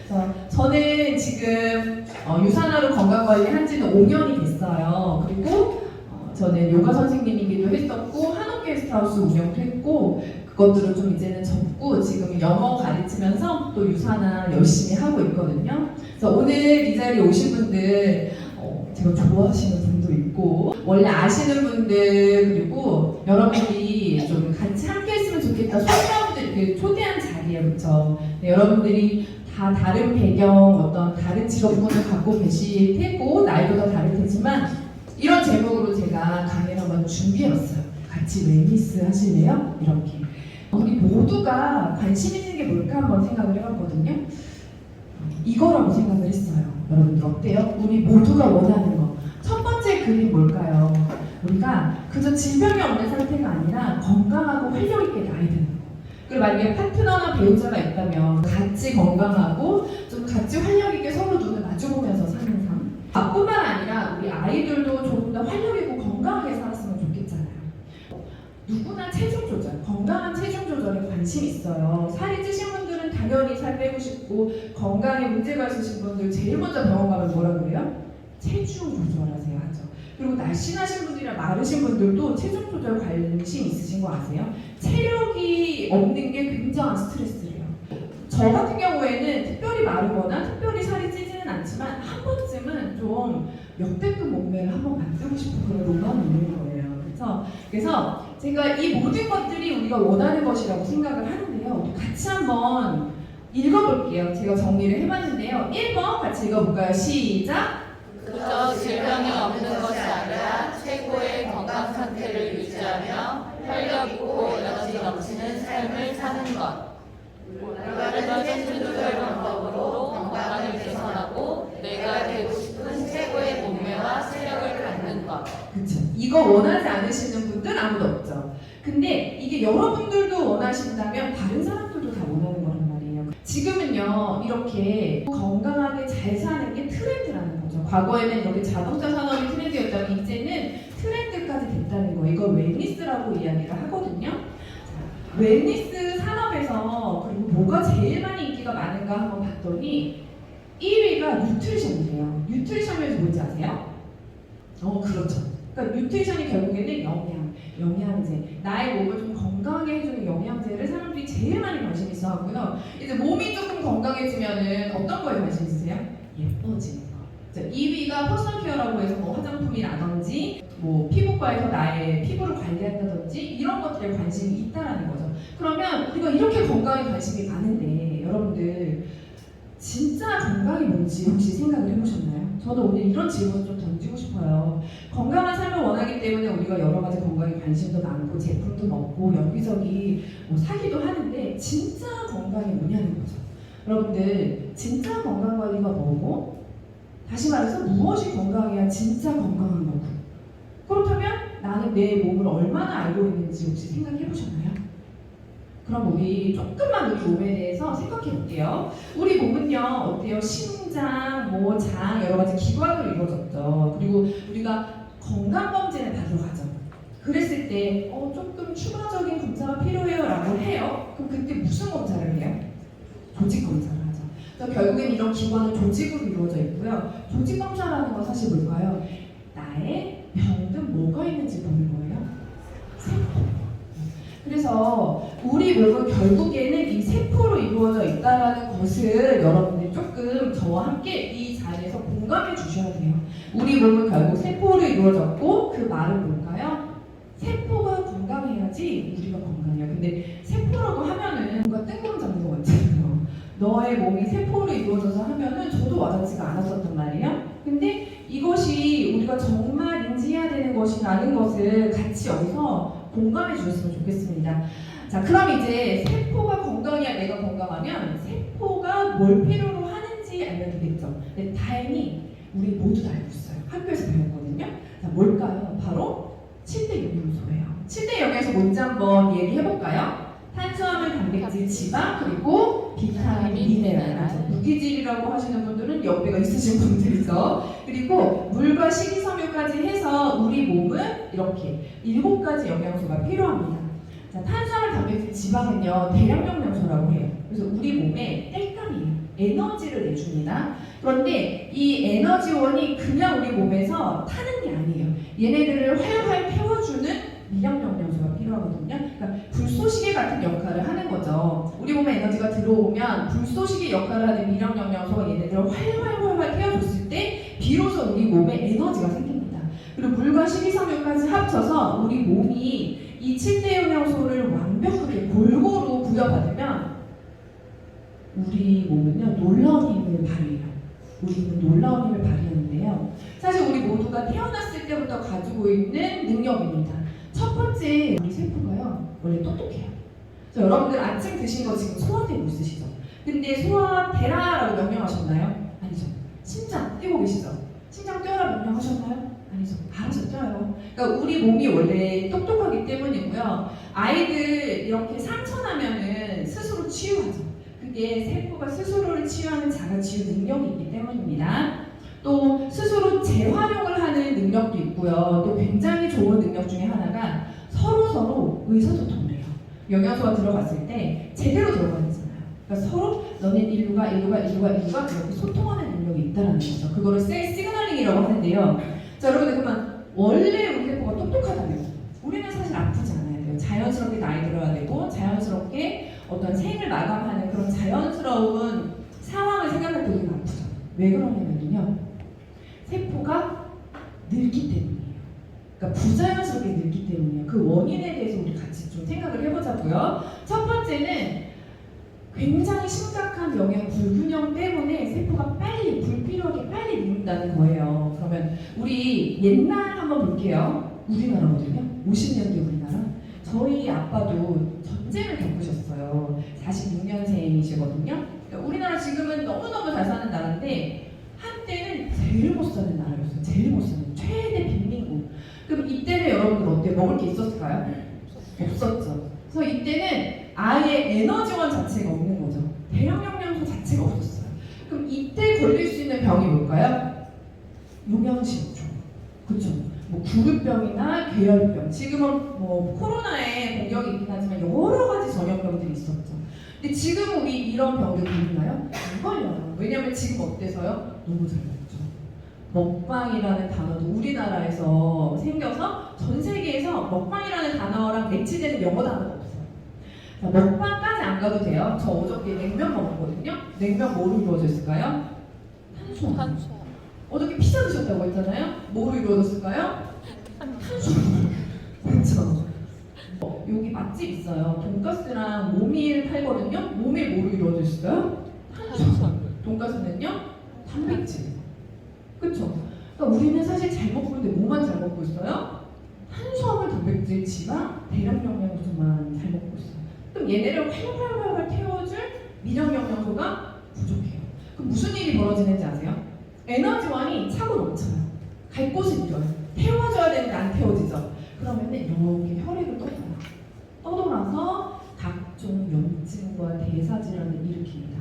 그래서 저는 지금 유산화로 건강관리 한 지는 5년이 됐어요. 그리고 저는 요가 선생님이기도 했었고 한옥 게스트하우스 운영도 했고 그것들을 좀 이제는 접고 지금 영어 가르치면서 또 유산화 열심히 하고 있거든요. 그래서 오늘 이 자리에 오신 분들 제가 좋아하시는 분도 있고 원래 아시는 분들 그리고 여러분들이 좀 같이 함께 했으면 좋겠다 소중분들 이렇게 초대한 자리에 그렇죠. 네, 여러분들이 다 다른 배경 어떤 다른 직업군을 갖고 계실 테고 나이도 다 다를 테지만 이런 제목으로 제가 강의를 한번 준비해봤어요. 같이 웰니스 하실래요? 이렇게 우리 모두가 관심 있는 게 뭘까 한번 생각을 해봤거든요. 이거라고 생각을 했어요. 여러분들 어때요? 우리 모두가 원하는 거. 첫 번째 그게 뭘까요? 우리가 그저 질병이 없는 상태가 아니라 건강하고 활력 있게 나이 드는 거. 그리고 만약에 파트너나 배우자가 있다면 같이 건강하고 좀 같이 활력 있게 서로 눈을 마주보면서 사는 삶. 뿐만 아니라 우리 아이들도 조금 더 활력 있고 건강하게 살았으면 좋겠잖아요. 누구나 체중 조절, 건강한 체중 조절에 관심 있어요. 살이 찌신 분들은 당연히 살 빼고 싶고 건강에 문제가 있으신 분들 제일 먼저 병원 가면 뭐라 그래요? 체중 조절하세요 하죠. 그리고 날씬하신 분들이나 마르신 분들도 체중 조절 관심 있으신 거 아세요? 체력이 없는 게 굉장한 스트레스래요. 저 같은 경우에는 특별히 마르거나 특별히 살이 찌지는 않지만 한 번쯤은 좀 역대급 몸매를 한번 만들고 싶은 그런 로망이 있는 거예요. 그래서 제가 이 모든 것들이 우리가 원하는 것이라고 생각을 하는데요. 같이 한번 읽어볼게요. 제가 정리를 해봤는데요. 1번 같이 읽어볼까요? 시작! 그저 질병이 없는 것이 아니라 최고의 건강 상태를 유지하며 활력 있고 에너지 넘치는 삶을 사는 것. 올바른 체중 조절 방법으로 건강을 개선하고 내가 되고 싶은 최고의 몸매와 체력을 갖는 것. 그쵸. 이거 원하지 않으시는 분들 아무도 없죠. 근데 이게 여러분들도 원하신다면 다른 사람들도 다 원하는 거란 말이에요. 지금은요 이렇게 건강하게 잘 사는 게 트렌드라는 거죠. 과거에는 이렇게 자동차 산업이 트렌드였다면 이제는 트렌드까지 됐다는 거예요. 이걸 웰니스라고 이야기를 하거든요. 자, 웰니스 산업에서 그리고 뭐가 제일 많이 인기가 많은가 한번 봤더니 1위가 뉴트리션이래요. 뉴트리션에서 뭔지 아세요? 그렇죠. 그러니까 뉴트리션이 결국에는 영양제, 나의 몸을 좀 건강하게 해주는 영양제를 사람들이 제일 많이 관심 있어 하고요. 이제 몸이 조금 건강해지면은 어떤 거에 관심 있으세요? 예뻐지는 거. 2위가 퍼스널 케어라고 해서 뭐 화장품이라든지 뭐 피부과에서 나의 피부를 관리한다든지 이런 것들에 관심이 있다라는 거죠. 그러면 우리가 이렇게 건강에 관심이 많은데 여러분들 진짜 건강이 뭔지 혹시 생각을 해보셨나요? 저는 오늘 이런 질문을 좀 던지고 싶어요. 건강한 삶을 원하기 때문에 우리가 여러 가지 건강에 관심도 많고 제품도 먹고 여기저기 뭐 사기도 하는데 진짜 건강이 뭐냐는 거죠. 여러분들 진짜 건강관리가 뭐고 다시 말해서 무엇이 건강해야 진짜 건강한 거고 그렇다면 나는 내 몸을 얼마나 알고 있는지 혹시 생각해 보셨나요? 그럼 우리 조금만 우리 몸에 대해서 생각해 볼게요. 우리 몸은요 어때요? 심장, 장 여러 가지 기관으로 이루어졌죠. 그리고 우리가 건강검진을 받으러 가죠. 그랬을 때 조금 추가적인 검사가 필요해요라고 해요. 그럼 그때 무슨 검사를 해요? 조직 검사를 하죠. 그래서 결국엔 이런 기관은 조직으로 이루어져 있고요. 조직 검사라는 건 사실 뭘까요? 나의 병든 뭐가 있는지 보는 거예요. 세포. 그래서 우리 몸은 결국에는 이 세포로 이루어져 있다는 것을 여러분들이 조금 저와 함께 이 자리에서 공감해 주셔야 돼요. 우리 몸은 결국 세포로 이루어졌고 그 말은 뭘까요? 세포가 건강해야지 우리가 건강해요. 근데 세포라고 하면은 뭔가 뜬구름 잡는 것 같잖아요. 너의 몸이 세포로 이루어져서 하면은 저도 와닿지가 않았었단 말이에요. 근데 이것이 우리가 정말 인지해야 되는 것이라는 것을 같이 여기서 공감해 주셨으면 좋겠습니다. 자, 그럼 이제 세포가 건강해야 내가 건강하면 세포가 뭘 필요로 하는지 알면 되겠죠. 근데 다행히 우리 모두 다 알고 있어요. 학교에서 배웠거든요. 자, 뭘까요? 바로 7대 영양소예요. 7대 영양소 뭔지 한번 얘기해볼까요? 탄수화물, 단백질, 지방, 그리고 비타민, 미네랄. 무기질이라고 하시는 분들은 옆에가 있으신 분들이죠. 그리고 물과 식이섬유까지 해서 우리 몸은 이렇게 7가지 영양소가 필요합니다. 자, 탄수화물, 단백질, 지방은요 대량 영양소라고 해요. 그래서 우리 몸에 땔감이에요. 에너지를 내줍니다. 그런데 이 에너지원이 그냥 우리 몸에서 타는 게 아니에요. 얘네들을 활활 태워주는 미량 영양소가 필요하거든요. 그러니까 불쏘시개 같은 역할을 하는 거죠. 우리 몸에 에너지가 들어오면 불쏘시개 역할을 하는 미량 영양소가 얘네들을 활활 태워줬을 때 비로소 우리 몸에 에너지가 생깁니다. 그리고 물과 식이섬유까지 합쳐서 우리 몸이 이 7대 영양소를 완벽하게 골고루 부여받으면 우리 몸은요 놀라운 힘을 발휘해요. 우리는 놀라운 힘을 발휘하는데요. 사실 우리 모두가 태어났을 때부터 가지고 있는 능력입니다. 첫 번째, 우리 세포가요 원래 똑똑해요. 그래서 여러분들 아침 드신 거 지금 소화대 못 쓰시죠? 근데 소화되라라고 명령하셨나요? 아니죠. 심장 뛰고 계시죠? 심장 뛰어라 명령하셨나요? 아니죠. 알아서 뛰어요. 그러니까 우리 몸이 원래 똑똑하기 때문이고요. 아이들 이렇게 상처나면은 스스로 치유하죠. 그게 세포가 스스로를 치유하는 자가치유 능력이 있기 때문입니다. 또 스스로 재활용을 하는 능력도 있고요. 또 굉장히 좋은 능력 중에 하나가 서로 의사소통을 해요. 영양소가 들어갔을 때 제대로 들어가야 되잖아요. 그러니까 서로 너네 일루가 이렇게 소통하는 능력이 있다는 거죠. 그거를 셀 시그널링이라고 하는데요. 자, 여러분들 그러면 원래 우리 세포가 똑똑하다면 우리는 사실 아프지 않아야 돼요. 자연스럽게 나이 들어야 되고 자연스럽게 어떤 생을 마감하는 그런 자연스러운 상황을 생각할 때 우리는 아프죠. 왜 그러냐면요. 세포가 늙기 때문이에요. 그러니까 부자연스럽게 늙기 때문이에요. 그 원인에 대해서 우리 같이 좀 생각을 해보자고요. 첫 번째는 굉장히 심각한 영양 불균형 때문에 세포가 불필요하게 빨리 늙는다는 거예요. 그러면 우리 옛날 한번 볼게요. 우리나라거든요. 50년대 우리나라. 저희 아빠도 전쟁을 겪으셨어요. 46년생이시거든요. 그러니까 우리나라 지금은 너무너무 잘 사는 나라인데 한때는 제일 못 사는 나라였어요. 제일 못 사는 최대 빈민국. 그럼 이때는 여러분들 어때요? 먹을 게 있었을까요? 없었죠. 그래서 이때는 아예 에너지원 자체가 없는 거죠. 대량 영양소 자체가 없었어요. 그럼 이때 걸릴 수 있는 병이 뭘까요? 용양실조. 그렇죠. 뭐 구루병이나 괴혈병. 지금은 뭐 코로나에 공격이 있긴 하지만 여러 가지 전염병들이 있었죠. 근데 지금 우리 이런 병들 걸리나요? 안 걸려요. 왜냐면 지금 어때서요? 너무 잘 먹죠. 먹방이라는 단어도 우리나라에서 생겨서 전 세계에서 먹방이라는 단어랑 매치되는 영어 단어가 없어요. 자, 먹방까지 안 가도 돼요. 저 어저께 냉면 먹었거든요. 냉면 뭐로 이루어져 있을까요? 탄수화물. 어저께 피자 드셨다고 했잖아요. 뭐로 이루어졌을까요? 탄수화물. 그렇죠. 여기 맛집 있어요. 돈가스랑 모밀 팔거든요. 모밀 뭐로 이루어져 있을까요? 탄수화물. 돈가스는요? 단백질. 그쵸? 그러니까 우리는 사실 잘 먹고 있는데 뭐만 잘 먹고 있어요? 탄수화물, 단백질, 지방, 대량 영양소만 잘 먹고 있어요. 그럼 얘네를 활활 태워줄 미량 영양소가 부족해요. 그럼 무슨 일이 벌어지는지 아세요? 에너지원이 차고 넘쳐요. 갈 곳을 잃어요. 태워줘야 되는데 안 태워지죠. 그러면은 이렇게 혈액을 떠돌아서 각종 염증과 대사질환을 일으킵니다.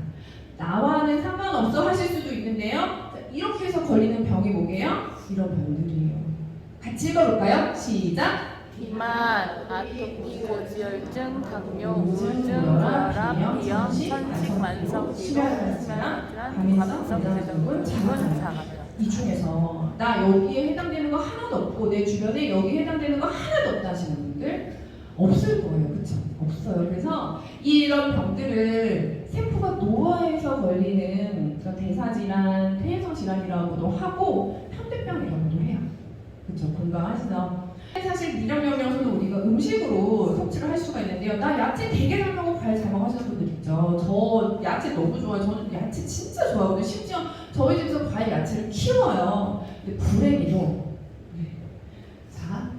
나와는 상관없어 하실 수도 있는데요. 이렇게 해서 걸리는 병이 뭐게요? 이런 병들이에요. 같이 읽어볼까요? 시작! 비만, 아토피, 고지혈증, 당뇨, 우울증, 고혈압, 비염, 천식, 만성 피로, 심혈관, 감성, 대장균, 자가변. 이 중에서 나 여기에 해당되는 거 하나도 없고 내 주변에 여기에 해당되는 거 하나도 없다 하시는 분들 없을 거예요. 그쵸? 없어요. 그래서 이런 병들을 세포가 노화해서 걸리는 대사질환, 폐해성 질환이라고도 하고 편대병이라고도 해요. 그쵸? 공감하시죠? 사실 미량 영양소는 우리가 음식으로 섭취를 할 수가 있는데요. 나 야채 되게 잘 먹고 과일 잘 먹어 하시는 분들 있죠. 저 야채 너무 좋아해요. 저는 야채 진짜 좋아하거든요. 심지어 저희 집에서 과일 야채를 키워요. 근데 불행히도 자,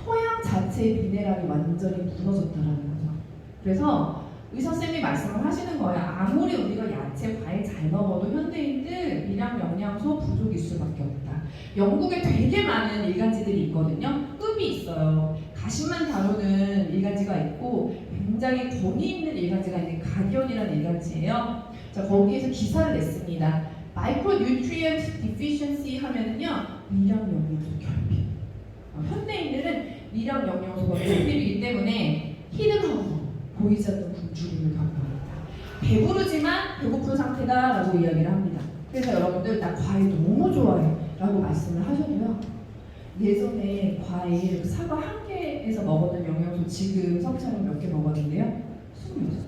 토양 자체의 미네랄이 완전히 무너졌다라는 거죠. 그래서 의사쌤이 말씀을 하시는 거예요. 아무리 우리가 야채, 과일 잘 먹어도 현대인들 미량 영양소 부족일 수밖에 없다. 영국에 되게 많은 일간지들이 있거든요. 급이 있어요. 가십만 다루는 일간지가 있고 굉장히 권위 있는 일간지가 있는 가디언이라는 일간지예요. 자, 거기에서 기사를 냈습니다. Micronutrient Deficiency 하면은요 미량 영양소 결핍. 현대인들은 미량 영양소가 결핍이기 때문에 히든 허브 보이지 않는 굶주림을 겪습니다. 배부르지만 배고픈 상태다라고 이야기를 합니다. 그래서 여러분들 나 과일 너무 좋아해라고 말씀을 하셔도요. 예전에 과일 사과 한 개에서 먹었던 영양소 지금 석차는 몇 개 먹었는데요? 26개.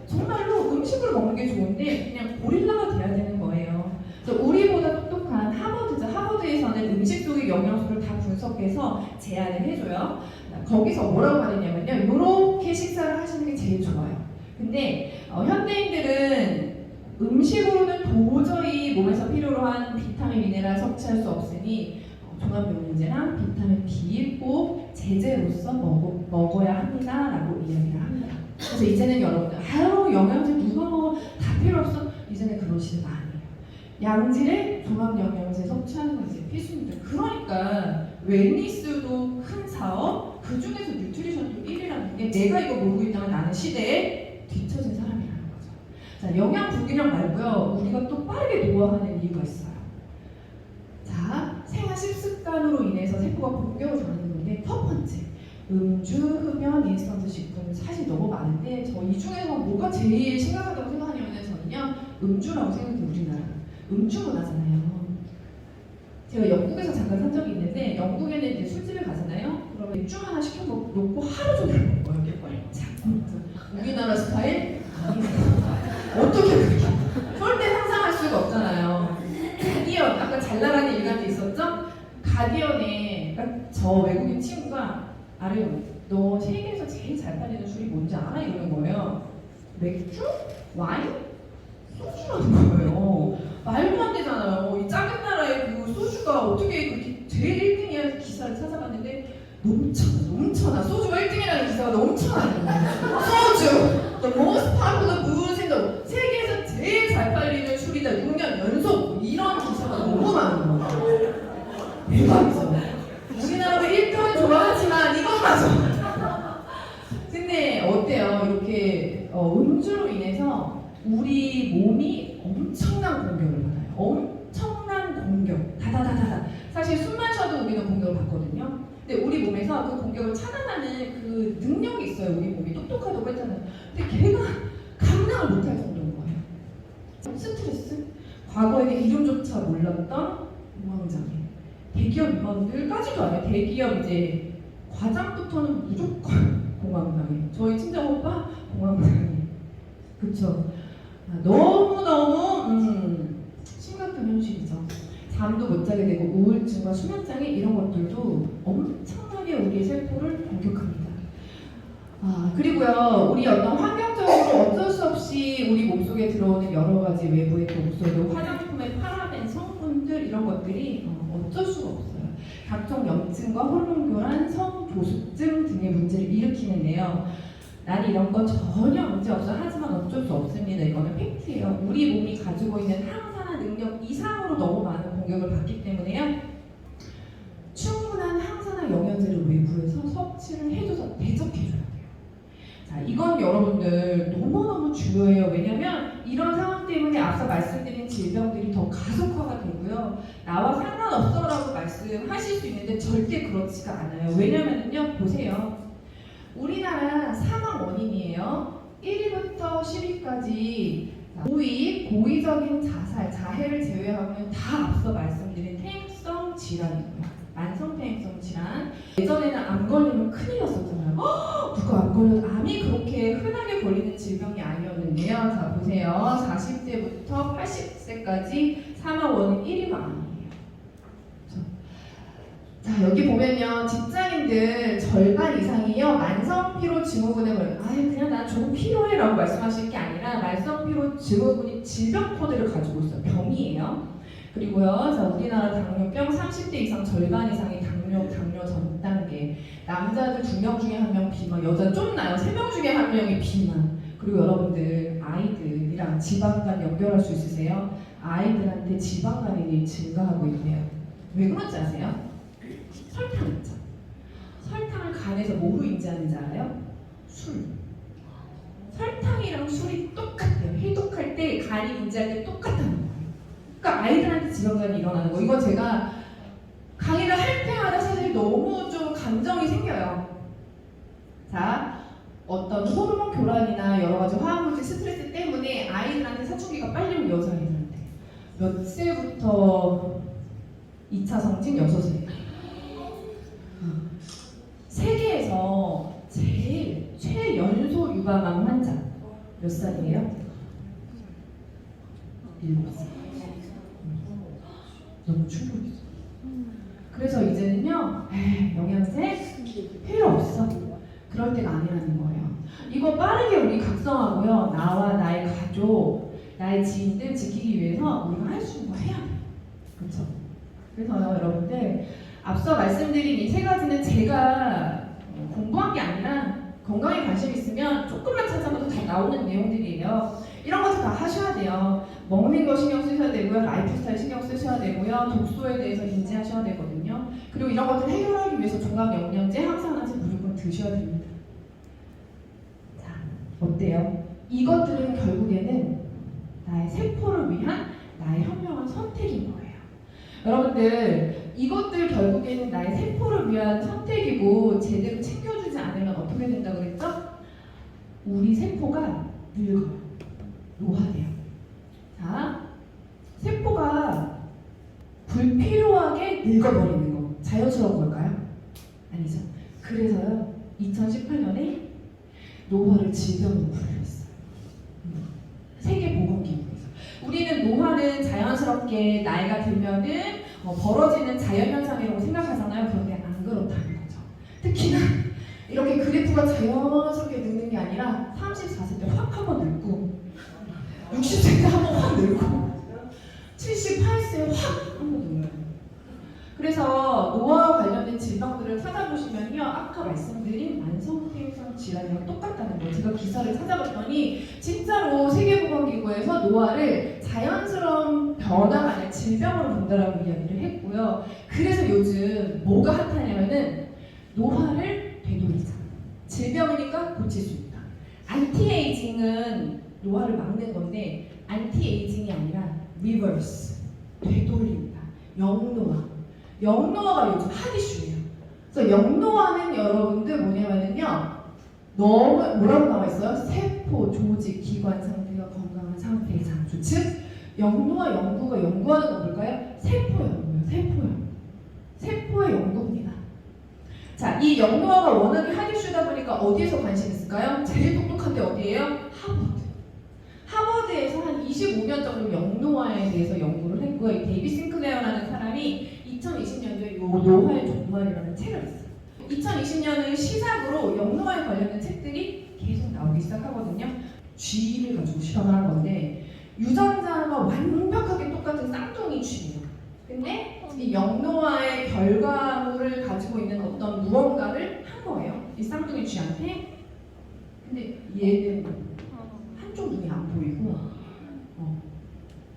정말로 음식을 먹는 게 좋은데 그냥 고릴라가 돼야 되는 거예요. 그래서 우리보다 똑똑한 하버드죠. 하버드에서는 음식 속의 영양소를 다 분석해서 제안을 해줘요. 거기서 뭐라고 말했냐면요. 이렇게 식사를 하시는 게 제일 좋아요. 근데 현대인들은 음식으로는 도저히 몸에서 필요로 한 비타민, 미네랄 섭취할 수 없으니 종합영양제랑 비타민 B 꼭 제제로서 먹어야 합니다라고 이야기를 합니다. 그래서 이제는 여러분들 영양제 누가 먹어 다 필요 없어 이제는 그런 시대가 아니에요. 양질의 종합영양제 섭취하는 건 이제 필수입니다. 그러니까 웰니스도 큰 사업 그 중에서 뉴트리션도 1위라는 게 내가 이거 모르고 있다면 나는 시대에 뒤처진 사람이라는 거죠. 자, 영양 불균형 말고요. 우리가 또 빠르게 노화하는 이유가 있어요. 자, 생활 식습관으로 인해서 세포가 공격을 당하는 건데 첫 번째 음주, 흡연, 인스턴트 식품 사실 너무 많은데 저 이 중에서 뭐가 제일 심각하다고 생각하냐면 저는요 음주라고 생각해요. 우리나라 음주 문화잖아요. 제가 영국에서 잠깐 산 적이 있는데 영국에는 이제 술집에 가잖아요. 그러면 맥주 하나 시켜 놓고 하루 종일 먹어요. 우리나라 스타일? 어떻게 그렇게 절대 상상할 수가 없잖아요. 가디언 아까 잘 나가는 일간도 있었죠? 가디언에 그러니까 저 외국인 친구가 아래요. 너 세계에서 제일 잘 팔리는 술이 뭔지 알아? 이러는 거예요. 맥주? 와인? 소주라는 거예요. 말도 안 되잖아요. 이 작은 나라의 그 소주가 어떻게 그렇게 제일 1등이야 기사를 찾아봤는데 넘쳐나. 소주가 1등이라는 기사가 넘쳐나는 거예요. 소주! The most popular booze in the world. 세계에서 제일 잘 팔리는 술이다. 6년 연속 이런 기사가 너무 많은 거예요. 대박이죠. 우리나라도 1등은 좋아하지만 이것마저. 근데 어때요? 이렇게 음주로 인해서 우리 몸이 엄청난 공격을 받아요. 엄청난 공격. 다다다다다. 사실 숨만 쉬어도 우리는 공격을 받거든요. 근데 우리 몸에서 그 공격을 차단하는 그 능력이 있어요. 우리 몸이 똑똑하다고 했잖아요. 근데 걔가 감당을 못할 정도인 거예요. 스트레스? 과거에는 이름조차 몰랐던 공황장애. 대기업 임원들까지도 알아요. 대기업 이제 과장부터는 무조건 공황장애. 저희 친정 오빠 공황장애. 그쵸? 너무너무 심각한 현실이죠. 잠도 못 자게 되고 우울증과 수면장애 이런 것들도 엄청나게 우리의 세포를 공격합니다. 그리고요 우리 어떤 환경적으로 어쩔 수 없이 우리 몸속에 들어오는 여러 가지 외부의 독소도 화장품의 파라벤 성분들 이런 것들이 어쩔 수가 없어요. 각종 염증과 호르몬 교란, 성조숙증 등의 문제를 일으키는데요. 나는 이런 거 전혀 문제 없어 하지만 어쩔 수 없습니다. 이거는 팩트예요. 우리 몸이 가지고 있는 항산화 능력 이상으로 너무 많은 공격을 받기 때문에요. 충분한 항산화 영양제를 외부에서 섭취를 해줘서 대적해줘야 돼요. 자, 이건 여러분들 너무너무 중요해요. 왜냐면 이런 상황 때문에 앞서 말씀드린 질병들이 더 가속화가 되고요. 나와 상관없어라고 말씀하실 수 있는데 절대 그렇지가 않아요. 왜냐면요, 보세요. 우리나라 사망 원인이에요. 1위부터 10위까지 고의적인 자살, 자해를 제외하고는 다 앞서 말씀드린 퇴행성 질환이고요. 만성 퇴행성 질환. 예전에는 암 걸리면 큰일 났었잖아요. 누가 암 걸려도 암이 그렇게 흔하게 걸리는 질병이 아니었는데요. 자 보세요. 40대부터 80세까지 사망 원인 1위가 암이에요. 자 여기 보면요. 직장인들 절반 이상이요. 만성 피로 증후군에 걸려요. 그냥 난 조금 피로해 라고 말씀하실 게 아니라 만성 피로 증후군이 질병 코드를 가지고 있어요. 병이에요. 그리고요, 자, 우리나라 당뇨병 30대 이상 절반 이상이 당뇨 전 단계. 남자들 2명 중에 1명 비만, 여자 좀 나요. 3명 중에 1명이 비만. 그리고 여러분들 아이들이랑 지방간 연결할 수 있으세요? 아이들한테 지방간이 증가하고 있대요. 왜 그런지 아세요? 설탕 있죠. 설탕을 간에서 뭐로 인지하는지 알아요? 술. 설탕이랑 술이 똑같아요. 해독할 때 간이 인지할 때 똑같다는 거예요. 그러니까 아이들한테 지방간이 일어나는 거. 이거 제가 강의를 할 때마다 사실 너무 좀 감정이 생겨요. 자, 어떤 호르몬 교란이나 여러 가지 화학물질 스트레스 때문에 아이들한테 사춘기가 빨리 온 여자아이들한테 몇 세부터 2차 성징 6세. 세계에서 제일 최연소 유방암 환자 몇 살이에요? 7살. 너무 충격이죠. 그래서 이제는요, 영양제 필요 없어. 그럴 때가 아니라는 거예요. 이거 빠르게 우리 각성하고요. 나와 나의 가족, 나의 지인들 지키기 위해서 우리가 할 수 있는 거 해야 돼요. 그렇죠? 그래서 여러분들 앞서 말씀드린 이 세 가지는 제가 공부한 게 아니라 건강에 관심 있으면 조금만 찾아봐도 다 나오는 내용들이에요. 이런 것도 다 하셔야 돼요. 먹는 거 신경 쓰셔야 되고요. 라이프 스타일 신경 쓰셔야 되고요. 독소에 대해서 인지하셔야 되거든요. 그리고 이런 것들 해결하기 위해서 종합 영양제, 항산화제 무조건 드셔야 됩니다. 자, 어때요? 이것들은 결국에는 나의 세포를 위한 나의 현명한 선택인 거예요. 여러분들 이것들 결국에는 나의 세포를 위한 선택이고 제대로 챙겨주지 않으면 어떻게 된다고 그랬죠? 우리 세포가 늙어요. 노화돼요. 자, 세포가 불필요하게 늙어버리는 거 자연스러운 걸까요? 아니죠. 그래서요 2018년에 노화를 질병으로 분류했어요. 세계보건기구에서. 우리는 노화는 자연스럽게 나이가 들면은 벌어지는 자연현상이라고 생각하잖아요. 그런데 안 그렇다는 거죠. 특히나 이렇게 그래프가 자연스럽게 늙는 게 아니라 34세 때 확 한번 늙고 60세 때 한번 확 늙고 78세에 확 한번 늙어요. 그래서 노화와 관련된 질병들을 찾아보시면요. 아까 말씀드린 만성폐유성 질환이랑 똑같다는 거예요. 제가 기사를 찾아봤더니 진짜로 세계보건기구에서 노화를 자연스러운 변화가 아니라 질병으로 본다라고 이야기를 했고요. 그래서 요즘 뭐가 핫하냐면은 노화를 되돌리자. 질병이니까 고칠 수 있다. 안티에이징은 노화를 막는 건데 안티에이징이 아니라 리버스, 되돌린다. 영노화. 영노화가 요즘 핫 이슈예요. 그래서 영노화는 여러분들 뭐냐면요. 너무 뭐라고 나와 있어요? 세포, 조직, 기관 상태가 건강한 상태의 장수. 즉 영노화 연구가 연구하는 건 뭘까요? 세포 연구예요. 세포 연구. 세포의 연구입니다. 자, 이 영노화가 워낙에 핫 이슈다 보니까 어디에서 관심 있을까요? 제일 똑똑한 데 어디예요? 하버드. 하버드에서 한 25년 정도 영노화에 대해서 연구를 했고요. 이 데이비 싱클레어라는 사람이 2020년도에 노화의 종말이라는 책을 썼어요. 2020년을 시작으로 영노화에 관련된 책들이 계속 나오기 시작하거든요. G를 가지고 실험을 한 건데 유전자가 완벽하게 똑같은 쌍둥이 G예요. 근데 이 영노화의 결과물을 가지고 있는 어떤 무언가를 한 거예요. 이 쌍둥이 G한테. 근데 얘는 한쪽 눈이 안 보이고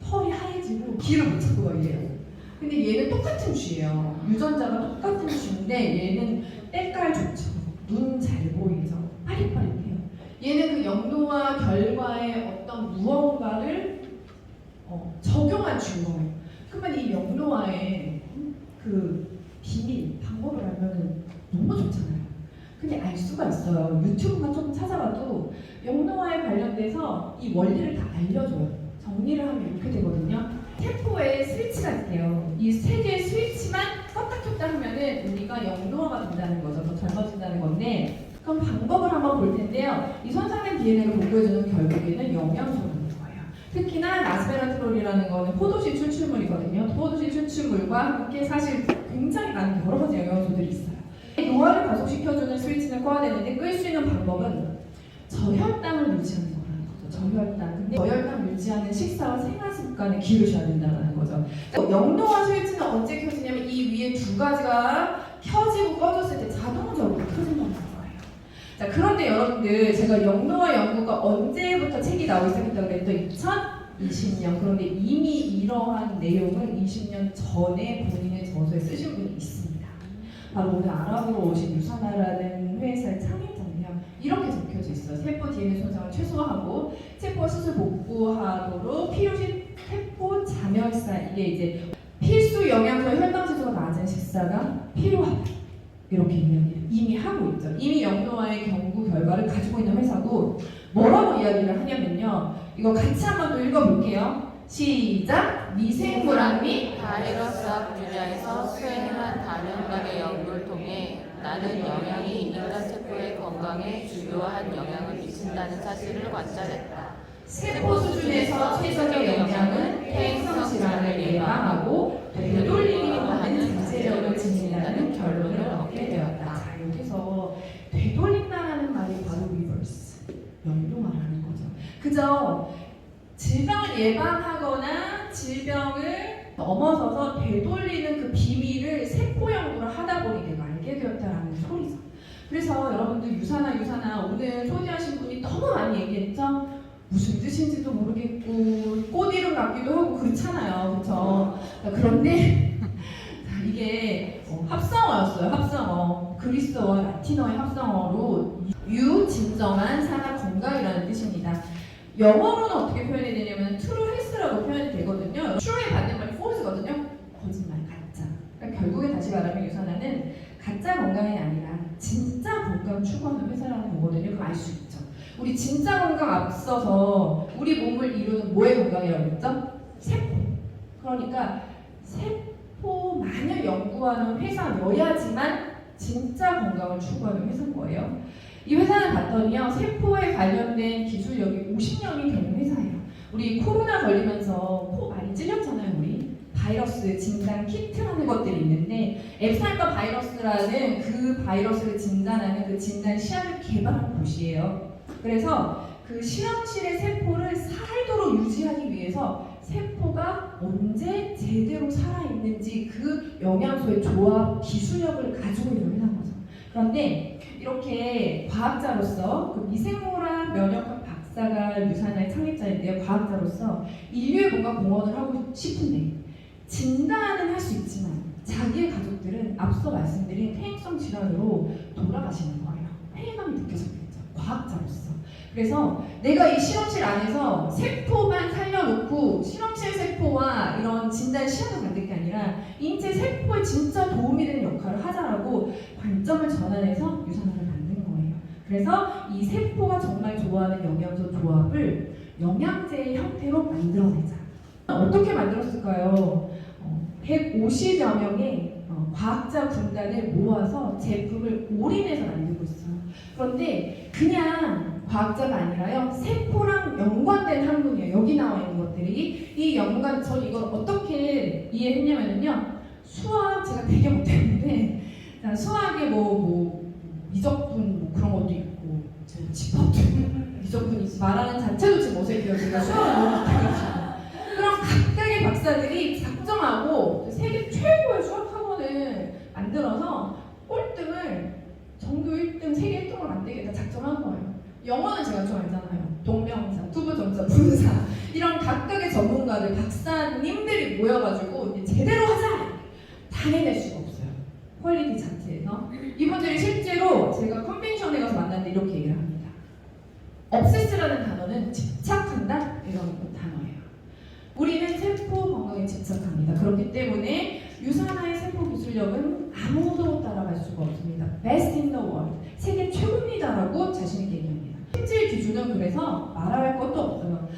털이 하얘지고 귀를 못 찾고 막 이래요. 근데 얘는 똑같은 쥐예요. 유전자가 똑같은 쥐인데 얘는 때깔 좋죠. 눈 잘 보이죠. 빠릿빠릿해요. 얘는 그 영노화 결과에 어떤 무언가를 적용한 쥐인 거예요. 그러면 이 영노화의 그 비밀, 방법을 알면은 너무 좋잖아요. 근데 알 수가 있어요. 유튜브만 조금 찾아봐도 영노화에 관련돼서 이 원리를 다 알려줘요. 정리를 하면 이렇게 되거든요. 세포에 스위치가 있대요. 이 세 개의 스위치만 껐다 켰다 하면은 우리가 영노화가 된다는 거죠. 더 젊어진다는 건데, 그럼 방법을 한번 볼 텐데요. 이 손상된 DNA를 복구해주는 결국에는 영양소라는 거예요. 특히나 라스베라트롤이라는 거는 포도씨 추출물이거든요. 포도씨 추출물과 함께 사실 굉장히 많은 여러 가지 영양소들이 있어요. 노화를 가속시켜주는 스위치는 꺼야 되는데 끌 수 있는 방법은 저혈당을 유지하는 거라는 거죠. 저혈당. 근데 저혈당 유지하는 식사와 생활 습관을 기르셔야 된다는 거죠. 영노화 스위치는 언제 켜지냐면 이 위에 두 가지가 켜지고 꺼졌을 때 자동적으로 켜진다는 거예요. 자, 그런데 여러분들 제가 영노화 연구가 언제부터 책이 나오기 시작했다고 그랬더니 2020년. 그런데 이미 이러한 내용을 20년 전에 본인의 저서에 쓰신 분이 있습니다. 바로 오늘 아랍으로 오신 유사나라는 회사의 창립자는요. 이렇게 적혀져 있어요. 세포 DNA 손상을 최소화하고 세포 수술 복구하도록 필요시 세포 자멸사. 이게 이제 필수 영양소 혈당 지수가 낮은 식사가 필요하다. 이렇게 이야기해요. 이미 하고 있죠. 이미 영도와의 연구 결과를 가지고 있는 회사고 뭐라고 이야기를 하냐면요. 이거 같이 한번 또 읽어볼게요. 시작! 미생물학 및 바이러스학 분야에서 수행한 다년간의 연구를 통해 나는 영양이 인간 세포의 건강에 중요한 영향을 미친다는 사실을 관찰했다. 세포 수준에서 최적의 영양은 퇴행성 질환을 예방하고 되돌리기 하는 자제력을 지닌다는 결론을 얻게 되었다. 자, 여기서 되돌린다는 말이 바로 리버스, 연동하라는 거죠. 그저 질병을 예방하거나 질병을 넘어서서 되돌리는 그 비밀을 세포 연구를 하다 보니 내가 알게 되었다라는 소리죠. 그래서 여러분들 유산화 오늘 소개하신 분이 너무 많이 얘기했죠. 무슨 뜻인지도 모르겠고 꽃 이름 같기도 하고 그렇잖아요, 그렇죠? 그런데 이게 합성어였어요. 합성어. 그리스어와 라틴어의 합성어로 진정한 사람 건강이라는 뜻입니다. 영어로는 어떻게 표현이 되냐면 true health라고 표현이 되거든요. true에 받는 말이 false거든요. 거짓말, 가짜. 그러니까 결국에 다시 말하면 유산화는 가짜 건강이 아니라 진짜 건강 추구하는 회사라는 거거든요. 그럼 알 수 있죠. 우리 진짜 건강 앞서서 우리 몸을 이루는 뭐의 건강이라고 했죠? 세포. 그러니까 세포만을 연구하는 회사여야지만 진짜 건강을 추구하는 회사인 거예요. 이 회사는 봤더니요, 세포에 관련된 기술력이 50년이 되는 회사예요. 우리 코로나 걸리면서 코 많이 찔렸잖아요, 우리. 바이러스 진단 키트라는 것들이 있는데 앱살과 바이러스라는 그 바이러스를 진단하는 그 진단 시약을 개발한 곳이에요. 그래서 그 실험실의 세포를 살도록 유지하기 위해서 세포가 언제 제대로 살아있는지 그 영양소의 조합 기술력을 가지고 있는 회사인 거죠. 그런데 이렇게 과학자로서 그 미생물학 면역학 박사가 유산화의 창립자인데요. 과학자로서 인류에 뭔가 공헌을 하고 싶은데 진단은 할 수 있지만 자기의 가족들은 앞서 말씀드린 퇴행성 질환으로 돌아가시는 거예요. 회의감이 느껴졌겠죠. 과학자로서. 그래서 내가 이 실험실 안에서 세포만 살려놓고 실험실 세포와 이런 진단 시험을 만들 게 아니라 인체 세포에 진짜 도움이 되는 역할을 하자라고 관점을 전환해서 유산화를 만든 거예요. 그래서 이 세포가 정말 좋아하는 영양소 조합을 영양제의 형태로 만들어내자. 어떻게 만들었을까요? 150여 명의 과학자 군단을 모아서 제품을 올인해서 만들고 있어요. 그런데 그냥 과학자가 아니라요, 세포랑 연관된 학문이에요. 여기 나와 있는 것들이. 이 연관, 전 이걸 어떻게 이해했냐면요, 수학 제가 되게 못했는데, 수학에 미적분 그런 것도 있고, 집합도 미적분이 말하는 자체도 지금 어색해요. 제가 수학을 너무 못해가지고. 그럼 각각의 박사들이 작정하고 세계 최고의 수학학원을 만들어서 꼴등을 전교 1등, 세계 1등을 만들겠다 작정한 거예요. 영어는 제가 좀 알잖아요. 동명사, 투부정사, 분사 이런 각각의 전문가들, 박사님들이 모여가지고 이제 제대로 하자! 다 해낼 수가 없어요. 퀄리티 자체에서. 이분들이 실제로 제가 컨벤션에 가서 만났는데 이렇게 얘기를 합니다. obsess라는 단어는 집착한다? 이런 단어예요. 우리는 세포 건강에 집착합니다. 그렇기 때문에 유산화의 세포 기술력은 아무도 따라갈 수가 없습니다. Best in the world. 세계 최고입니다라고 자신있게 얘기합니다. 품질 기준은 그래서 말할 것도 없어요.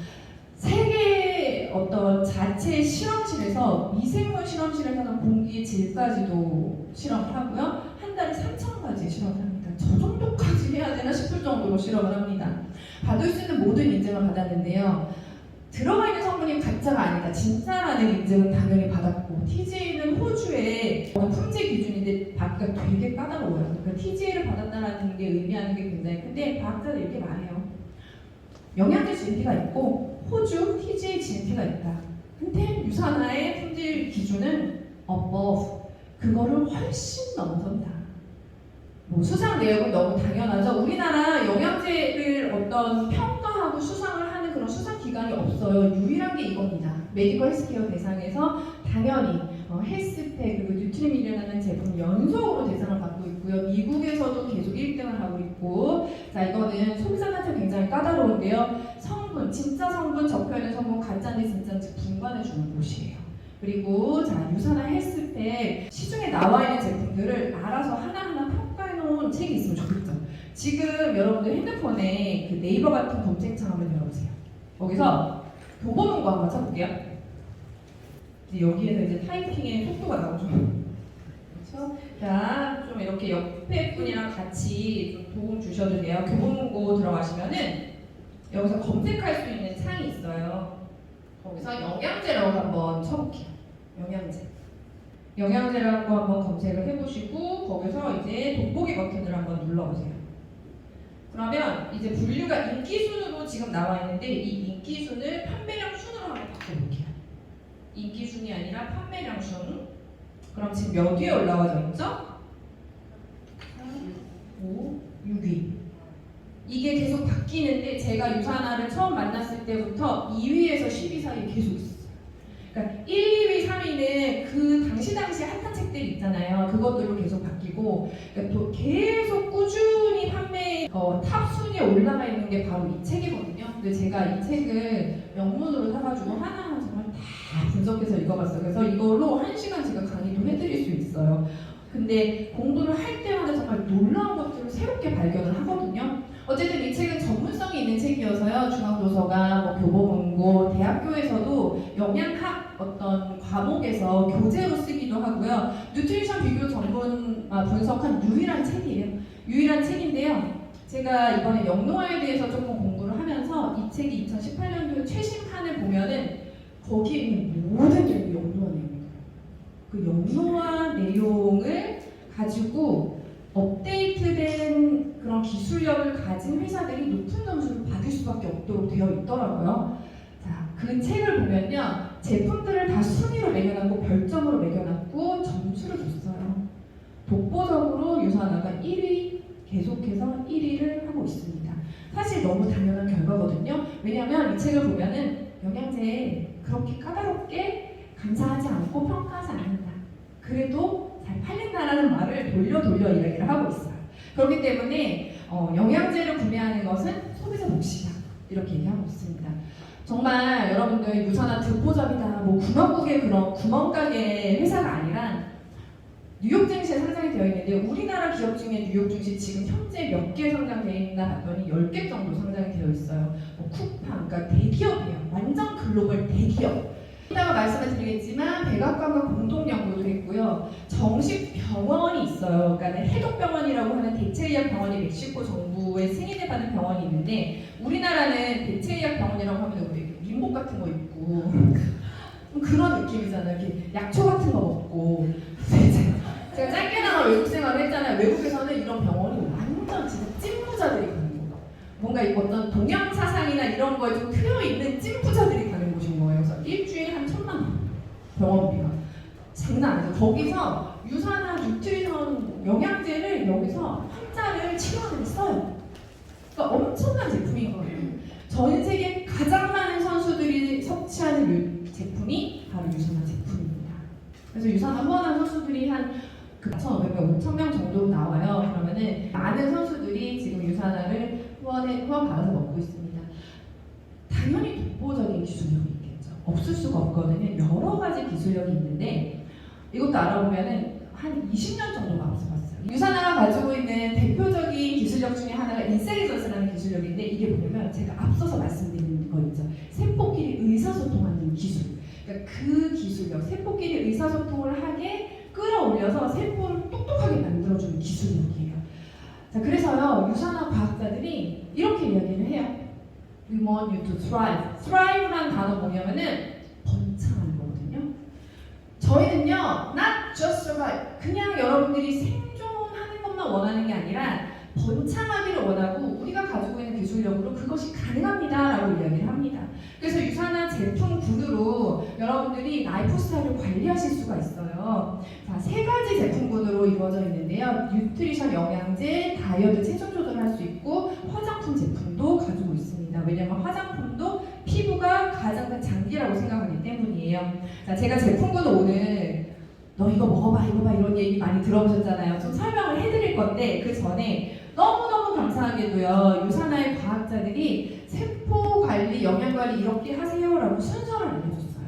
세계 어떤 자체 실험실에서 미생물 실험실에서는 공기의 질까지도 실험을 하고요. 한 달에 3,000가지 실험을 합니다. 저 정도까지 해야 되나 싶을 정도로 실험을 합니다. 받을 수 있는 모든 인증을 받았는데요. 들어가 있는 성분이 가짜가 아니다, 진짜라는 인증은 당연히 받았고, TGA는 호주의 품질 기준인데 받기가 되게 까다로워요. 그러니까 TGA를 받았다는 게 의미하는 게 굉장히 큰데 과학자들 이렇게 말해요. 영양제 GMP가 있고 호주 TGA GMP가 있다. 근데 유산화의 품질 기준은 above, 그거를 훨씬 넘어선다. 수상 내역은 너무 당연하죠. 우리나라 영양제를 어떤 평가하고 수상을 하는 그런 수상 기관이 없어요. 유일한 게 이겁니다. 메디컬 헬스케어 대상에서 당연히 헬스팩 그리고 뉴트리밀이라는 제품 연속으로 대상을 받고 있고요. 미국에서도 계속 1등을 하고 있고, 자, 이거는 소비자한테 굉장히 까다로운데요. 성분, 진짜 성분, 적혀있는 성분, 가짜인지 진짜인지 분간해주는 곳이에요. 그리고 자, 유산화 헬스팩 시중에 나와 있는 제품들을 알아서 하나하나 평가해 놓은 새로운 책이 있으면 좋겠죠. 지금 여러분들 핸드폰에 그 네이버 같은 검색창 한번 열어보세요. 거기서 교보문고 한번 쳐볼게요. 이제 여기에서 이제 타이핑의 속도가 나오죠. 그렇죠? 자, 좀 이렇게 옆에 분이랑 같이 좀 도움 주셔도 돼요. 교보문고 들어가시면은 여기서 검색할 수 있는 창이 있어요. 거기서 영양제라고 한번 쳐볼게요. 영양제. 영양제라고 한번 검색을 해보시고 거기서 이제 돋보기 버튼을 한번 눌러보세요. 그러면 이제 분류가 인기 순으로 지금 나와 있는데 이 인기 순을 판매량 순으로 한번 바꿔볼게요. 인기 순이 아니라 판매량 순. 그럼 지금 몇 위에 올라와져 있죠? 5, 6위. 이게 계속 바뀌는데 제가 유산화를 처음 만났을 때부터 2위에서 10위 사이에 계속 있었어요. 그러니까 1, 2위, 3위는 그 당시 핫한 책들 있잖아요. 그것들로 계속 바뀌고 그러니까 또 계속 꾸준히 판매 탑 순위에 올라가 있는 게 바로 이 책이거든요. 근데 제가 이 책을 영문으로 사가지고 하나하나 정말 다 분석해서 읽어봤어요. 그래서 이걸로 1시간 제가 강의도 해드릴 수 있어요. 근데 공부를 할 때마다 정말 놀라운 것들을 새롭게 발견을 하거든요. 어쨌든 이 책은 전문성이 있는 책이어서요. 중앙도서관, 교보문고, 대학교에서도 영양학 어떤 과목에서 교재로 쓰기도 하고요. 뉴트리션 비교 전문 분석한 유일한 책이에요. 유일한 책인데요. 제가 이번에 영노화에 대해서 조금 공부를 하면서 이 책이 2018년도 최신판을 보면은 거기에 있는 모든 내용이 영노화 내용이에요. 그 영노화 내용을 가지고 업데이트된 그런 기술력을 가진 회사들이 높은 점수를 받을 수밖에 없도록 되어 있더라고요. 자, 그 책을 보면요. 제품들을 다 순위로 매겨놨고 별점으로 매겨놨고 점수를 줬어요. 독보적으로 유산화가 1위, 계속해서 1위를 하고 있습니다. 사실 너무 당연한 결과거든요. 왜냐하면 이 책을 보면은 영양제에 그렇게 까다롭게 감사하지 않고 평가하지 않는다. 그래도 잘 팔린다라는 말을 돌려 이야기를 하고 있어요. 그렇기 때문에 영양제를 구매하는 것은 소비자 몫이다. 이렇게 얘기하고 있습니다. 정말 여러분들 유산화 듣보잡이다, 뭐 구멍국의 그런 구멍가게 회사가 아니라 뉴욕 증시에 상장이 되어 있는데 우리나라 기업 중에 뉴욕 증시 지금 현재 몇 개 상장되어 있나 봤더니 10개 정도 상장이 되어 있어요. 쿠팡, 그러니까 대기업이에요. 완전 글로벌 대기업. 이따가 말씀을 드리겠지만 백악관과 공동 연구도 했고요. 정식 병원이 있어요. 그러니까 해독병원이라고 하는 대체의학 병원이 멕시코 정부의 승인을 받은 병원이 있는데 우리나라는 대체의학 병원이라고 하면 우리 민복 같은 거 입고 그런 느낌이잖아요. 이렇게 약초 같은 거 먹고 제가 짧게나마 외국 생활을 했잖아요. 외국에서는 이런 병원이 완전 진짜 찐부자들이 가는 거예요. 뭔가 어떤 동양 사상이나 이런 거에 좀 트여 있는 찐부자들이 가는 곳인 거예요. 그래서 일주일에 한 1,000만 원 병원비가 장난 아니죠. 거기서 유산화 뉴트리션 영양제를 여기서 환자를 치료하는 데 써요. 그러니까 엄청난 제품인 거예요. 전 세계 가장 많은 선수들이 섭취하는 제품이 바로 유산화 제품입니다. 그래서 유산화 후원한 선수들이 한 4,500명, 5,000명 정도 나와요. 그러면은 많은 선수들이 지금 유산화를 후원 받아서 먹고 있습니다. 당연히 독보적인 기술력이 있겠죠. 없을 수가 없거든요. 여러 가지 기술력이 있는데 이것도 알아보면은 한 20년 정도가 앞서 봤어요. 유산화가 가지고 있는 대표적인 기술력 중에 하나가 인셀리전스라는 기술력인데 이게 뭐냐면 제가 앞서서 말씀드린 거 있죠. 세포끼리 의사소통하는 기술. 그러니까 그 기술력, 세포끼리 의사소통을 하게 끌어올려서 세포를 똑똑하게 만들어주는 기술력이에요. 자, 그래서요 유산화 과학자들이 이렇게 이야기를 해요. We want you to thrive. thrive라는 단어 뭐냐면은 번창하는 거거든요. 저희는요 not just survive. 그냥 여러분들이 생존하는 것만 원하는 게 아니라 번창하기를 원하고 우리가 가지고 있는 기술력으로 그것이 가능합니다라고 이야기를 합니다. 그래서 유산화 제품군으로 여러분들이 라이프 스타일을 관리하실 수가 있어요. 자, 3가지 제품군으로 이루어져 있는데요. 뉴트리션 영양제, 다이어트 체중 조절할 수 있고 화장품 제품도 가지고 있습니다. 왜냐하면 화장품도 피부가 가장 큰 장기라고 생각하기 때문이에요. 자, 제가 제품군을 오늘 너 이거 먹어봐 이런 얘기 많이 들어보셨잖아요. 좀 설명을 해드릴 건데 그 전에 너무너무 감사하게도요 유산화의 과학자들이 세포 관리, 영양 관리 이렇게 하세요라고 순서를 알려줬어요.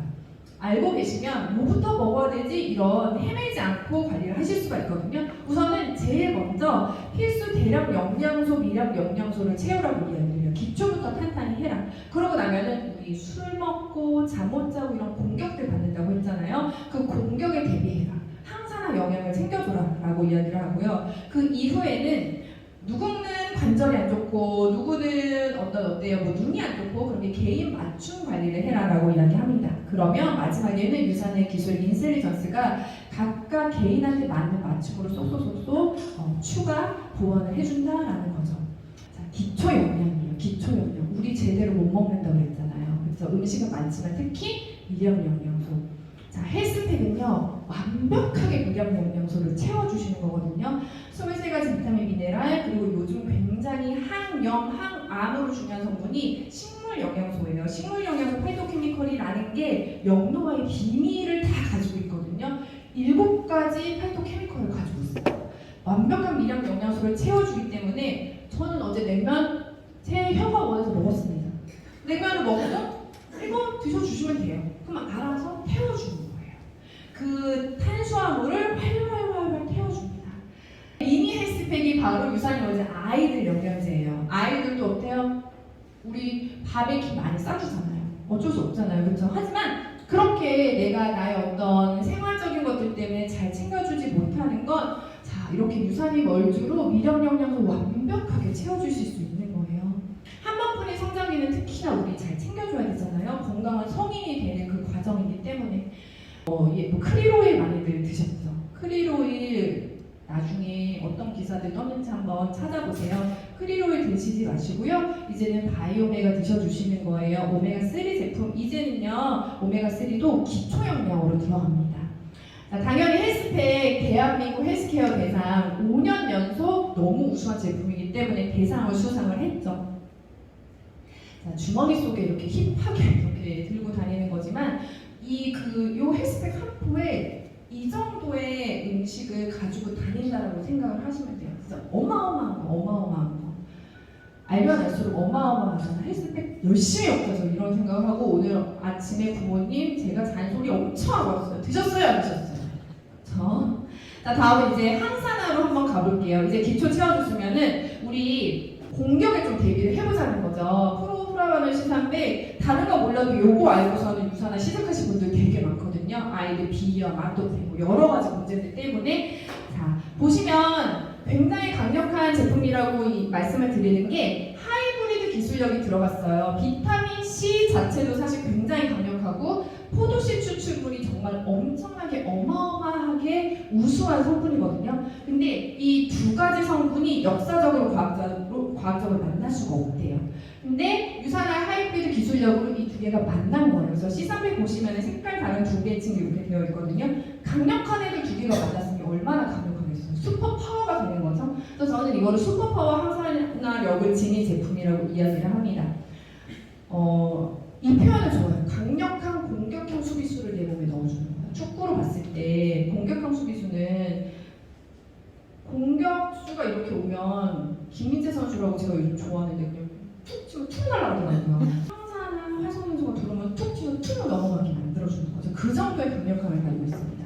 알고 계시면 뭐부터 먹어야 되지 이런 헤매지 않고 관리를 하실 수가 있거든요. 우선은 제일 먼저 필수 대량 영양소, 미량 영양소를 채우라고 이야기해요. 기초부터 탄탄히 해라. 그러고 나면은 우리 술 먹고 잠 못 자고 이런 공격들 받는다고 했잖아요. 그 공격에 대비해라. 항산화 영양을 챙겨줘라라고 이야기를 하고요. 그 이후에는 누구는 관절이 안 좋고 누구는 어때요? 뭐 눈이 안 좋고 그렇게 개인 맞춤 관리를 해라라고 이야기합니다. 그러면 마지막에는 유산의 기술 인텔리전스가 각각 개인한테 맞는 맞춤으로 쏙쏙쏙쏙 추가 보완을 해준다라는 거죠. 자, 기초 영양이에요. 기초 영양. 우리 제대로 못 먹는다고 그랬잖아요. 그래서 음식은 많지만 특히 미량 영양소. 자, 헬스팩은요 완벽하게 미량 영양소를 채워주시는 거거든요. 23가지 비타민, 미네랄, 그리고 요즘 굉장히 항염, 항암으로 중요한 성분이 식물 영양소예요. 식물 영양소 파이토케미컬이라는 게 영노화의 비밀을 다 가지고 있거든요. 7가지 파이토케미컬을 가지고 있어요. 완벽한 미량 영양소를 채워주기 때문에 저는 어제 냉면 제 혀가 원해서 먹었습니다. 냉면을 먹고 이거 드셔주시면 돼요. 그럼 알아서 태워주는 거예요. 그 탄수화물을 활활 태워줍니다. 미니 헬스팩이 바로 유산이 어제 아이들 영양제예요. 아이들도 어때요? 우리 밥에 김 많이 싸주잖아요. 어쩔 수 없잖아요. 그렇죠? 하지만 그렇게 내가 나의 어떤 생활적인 것들 때문에 잘 챙겨주지 못하는 건 자, 이렇게 유산이 멀주로 미량 영양소 완벽하게 채워주실 수 있는 거예요. 한 번뿐인 성장기는 특히나 우리 잘 챙겨줘야 되잖아요. 건강한 성인이 되는 그 과정이기 때문에 뭐 크릴오일 많이들 드셨죠? 크릴오일 나중에 어떤 기사들 떴는지 한번 찾아보세요. 크릴오일 드시지 마시고요. 이제는 바이오메가 드셔주시는 거예요. 오메가3 제품. 이제는요 오메가3도 기초 영양으로 들어갑니다. 자, 당연히 헬스팩 대한민국 헬스케어 대상 5년 연속 너무 우수한 제품이기 때문에 대상을 수상을 했죠. 자, 주머니 속에 이렇게 힙하게 이렇게 들고 다니는 거지만 요 헬스팩 한 포에 이 정도의 음식을 가지고 다닌다라고 생각을 하시면 돼요. 진짜 어마어마한 거. 알면 알수록 어마어마하잖아. 헬스팩 열심히 먹어서 이런 생각을 하고 오늘 아침에 부모님 제가 잔소리 엄청 하고 왔어요. 드셨어요? 안 드셨어요? 자, 다음에 이제 항산화로 한번 가볼게요. 이제 기초 채워줬으면은 우리 공격에 좀 대비를 해보자는 거죠. 프로프라바는 시사인데 다른 거 몰라도 요거 알고서는 유산화 시작하신 분들 되게 많거든요. 아이들 비염, 아토피 여러 가지 문제들 때문에 자 보시면 굉장히 강력한 제품이라고 말씀을 드리는 게 하이브리드 기술력이 들어갔어요. 비타민 C 자체도 사실 굉장히 강력하고 포도씨 추출물이 정말 엄청나게 어마어마하게 우수한 성분이거든요. 근데 이 2가지 성분이 역사적으로 과학적으로 만날 수가 없대요. 근데 유산화 하이브리드 기술력으로 이 2개가 만난 거예요. 그래서 C300 보시면 색깔 다른 2개의 층이 이렇게 되어 있거든요. 강력한 애들 2개가 만났으면 얼마나 강력하겠어요. 슈퍼 파워가 되는 거죠. 그래서 저는 이거를 슈퍼 파워 항산화력을 지닌 제품이라고 이야기를 합니다. 이 표현을 좋아해요. 강력한 공격형 수비수를 내 몸에 넣어주는 거예요. 축구로 봤을 때 공격형 수비수는 공격수가 이렇게 오면 김민재 선수라고 제가 요즘 좋아하는데 그냥 툭 치면 툭 날아가더라고요. 항산화 활성산소가 들어오면 툭 치면 툭 넘어가게 만들어주는 거죠. 그 정도의 강력함을 가지고 있습니다.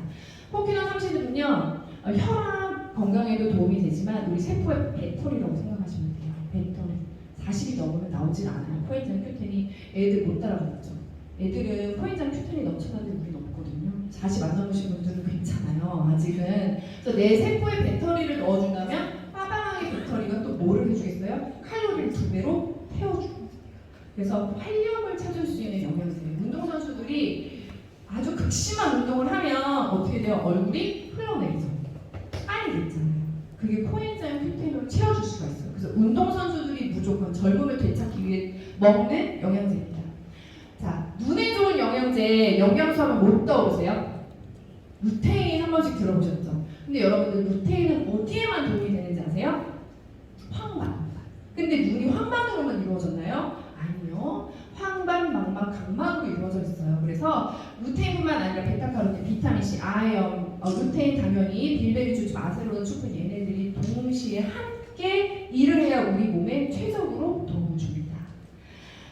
포키논 30은요 혈압 건강에도 도움이 되지만 우리 세포의 배터리라고 생각하시면 돼요. 배터리 40이 넘으면 나오질 않아요. 포인트는 큐텐이 애들 못 따라가죠. 애들은 포인트는 큐텐이 넘쳐나는데 우리는 없거든요. 40 안 넘으신 분들은 괜찮아요. 아직은. 그래서 내 세포에 배터리를 넣어준다면 빠방하게 배터리가 또 뭐를 해주겠어요? 칼로리를 2배로 태워주고. 그래서 활력을 찾을 수 있는 영양제예요. 운동선수들이 아주 극심한 운동을 하면 어떻게 돼요? 얼굴이 흘러내리죠. 빨리 있잖아요. 그게 코엔자임 큐텐으로 채워줄 수가 있어요. 그래서 운동선수들이 무조건 젊음을 되찾기 위해 먹는 영양제입니다. 자, 눈에 좋은 영양제, 영양소 하면 못 떠오르세요? 루테인 한 번씩 들어보셨죠? 근데 여러분들 루테인은 어디에만 도움이 되는지 아세요? 황반. 근데 눈이 황반으로만 이루어졌나요? 아니요. 황반, 망막, 각막으로 이루어져 있어요. 그래서 루테인뿐만 아니라 베타카로틴, 비타민C, 아연, 루테인 당연히 빌베리주, 마세로나 추프 얘네들이 동시에 함께 일을 해야 우리 몸에 최적으로 도움을 줍니다.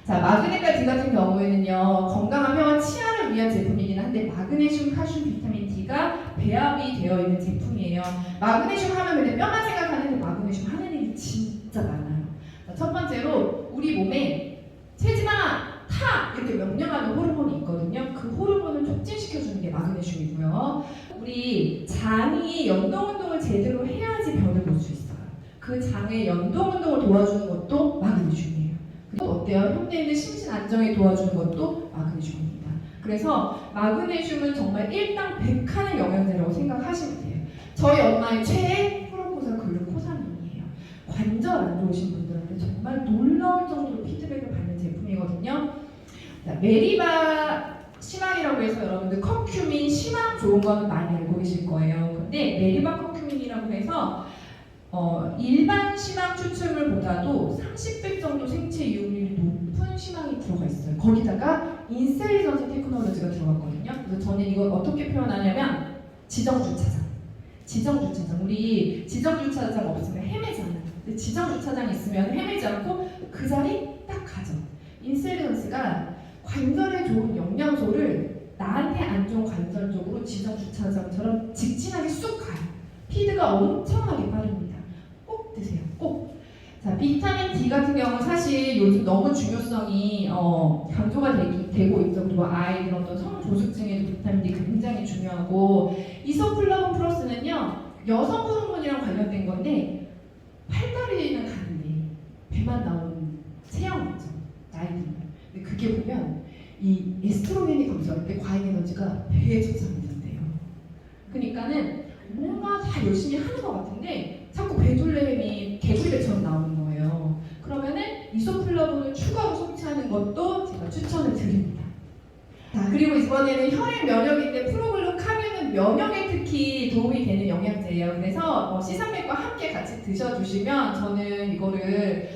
자, 마그네가 D 같은 경우에는요, 건강한 뼈와 치아를 위한 제품이긴 한데 마그네슘, 칼슘, 비타민 D가 배합이 되어 있는 제품이에요. 마그네슘 하면 근데 뼈만 생각하는데 마그네슘 하는 일이 진짜 많아요. 자, 첫 번째로 우리 몸에 체지방아 타 이렇게 명령하는 호르몬이 있거든요. 그 호르몬을 촉진시켜주는 게 마그네슘이고요. 우리 장이 연동운동을 제대로 해야지 변을 볼 수 있어요. 그 장의 연동운동을 도와주는 것도 마그네슘이에요. 또 어때요? 현대인의 심신 안정에 도와주는 것도 마그네슘입니다. 그래서 마그네슘은 정말 일당백하는 영양제라고 생각하시면 돼요. 저희 엄마의 최애 프로포사 글루코사민이에요. 관절 안 좋으신 분들한테 정말 놀라울 정도로 피드백을 받는 제품이거든요. 자, 메리바 시망이라고 해서 여러분들 커큐민 시망 좋은 거는 많이 알고 계실 거예요. 근데 메리바 커큐민이라고 해서 일반 시망 추출물보다도 30배 정도 생체 이용률이 높은 시망이 들어가 있어요. 거기다가 인셀리전스 테크놀로지가 들어갔거든요. 그래서 저는 이걸 어떻게 표현하냐면 지정주차장. 지정주차장. 우리 지정주차장 없으면 헤매잖아요. 근데 지정주차장 있으면 헤매지 않고 그 자리 딱 가죠. 인셀리전스가 관절에 좋은 영양소를 나한테 안 좋은 관절 쪽으로 지정주차장처럼 직진하게 쑥 가요. 피드가 엄청나게 빠릅니다. 꼭 드세요. 꼭. 자, 비타민 D 같은 경우는 사실 요즘 너무 중요성이 강조가 되고 있죠. 그리고 아이들 어떤 성조숙증에도 비타민 D 굉장히 중요하고 이소플라본 플러스는요 여성 호르몬이랑 관련된 건데 팔다리는 가는데 배만 나오는 체형 있죠. 나이들. 근데 그게 보면 이 에스트로겐이 감소할 때 과잉 에너지가 배에 저장이 된대요. 그러니까는 뭔가 다 열심히 하는 것 같은데 자꾸 배둘레햄이 개굴배처럼 나오는 거예요. 그러면은 이소플라본을 추가로 섭취하는 것도 제가 추천을 드립니다. 자, 그리고 이번에는 혈액 면역인데 프로글루카민은 면역에 특히 도움이 되는 영양제예요. 그래서 C300과 함께 같이 드셔주시면 저는 이거를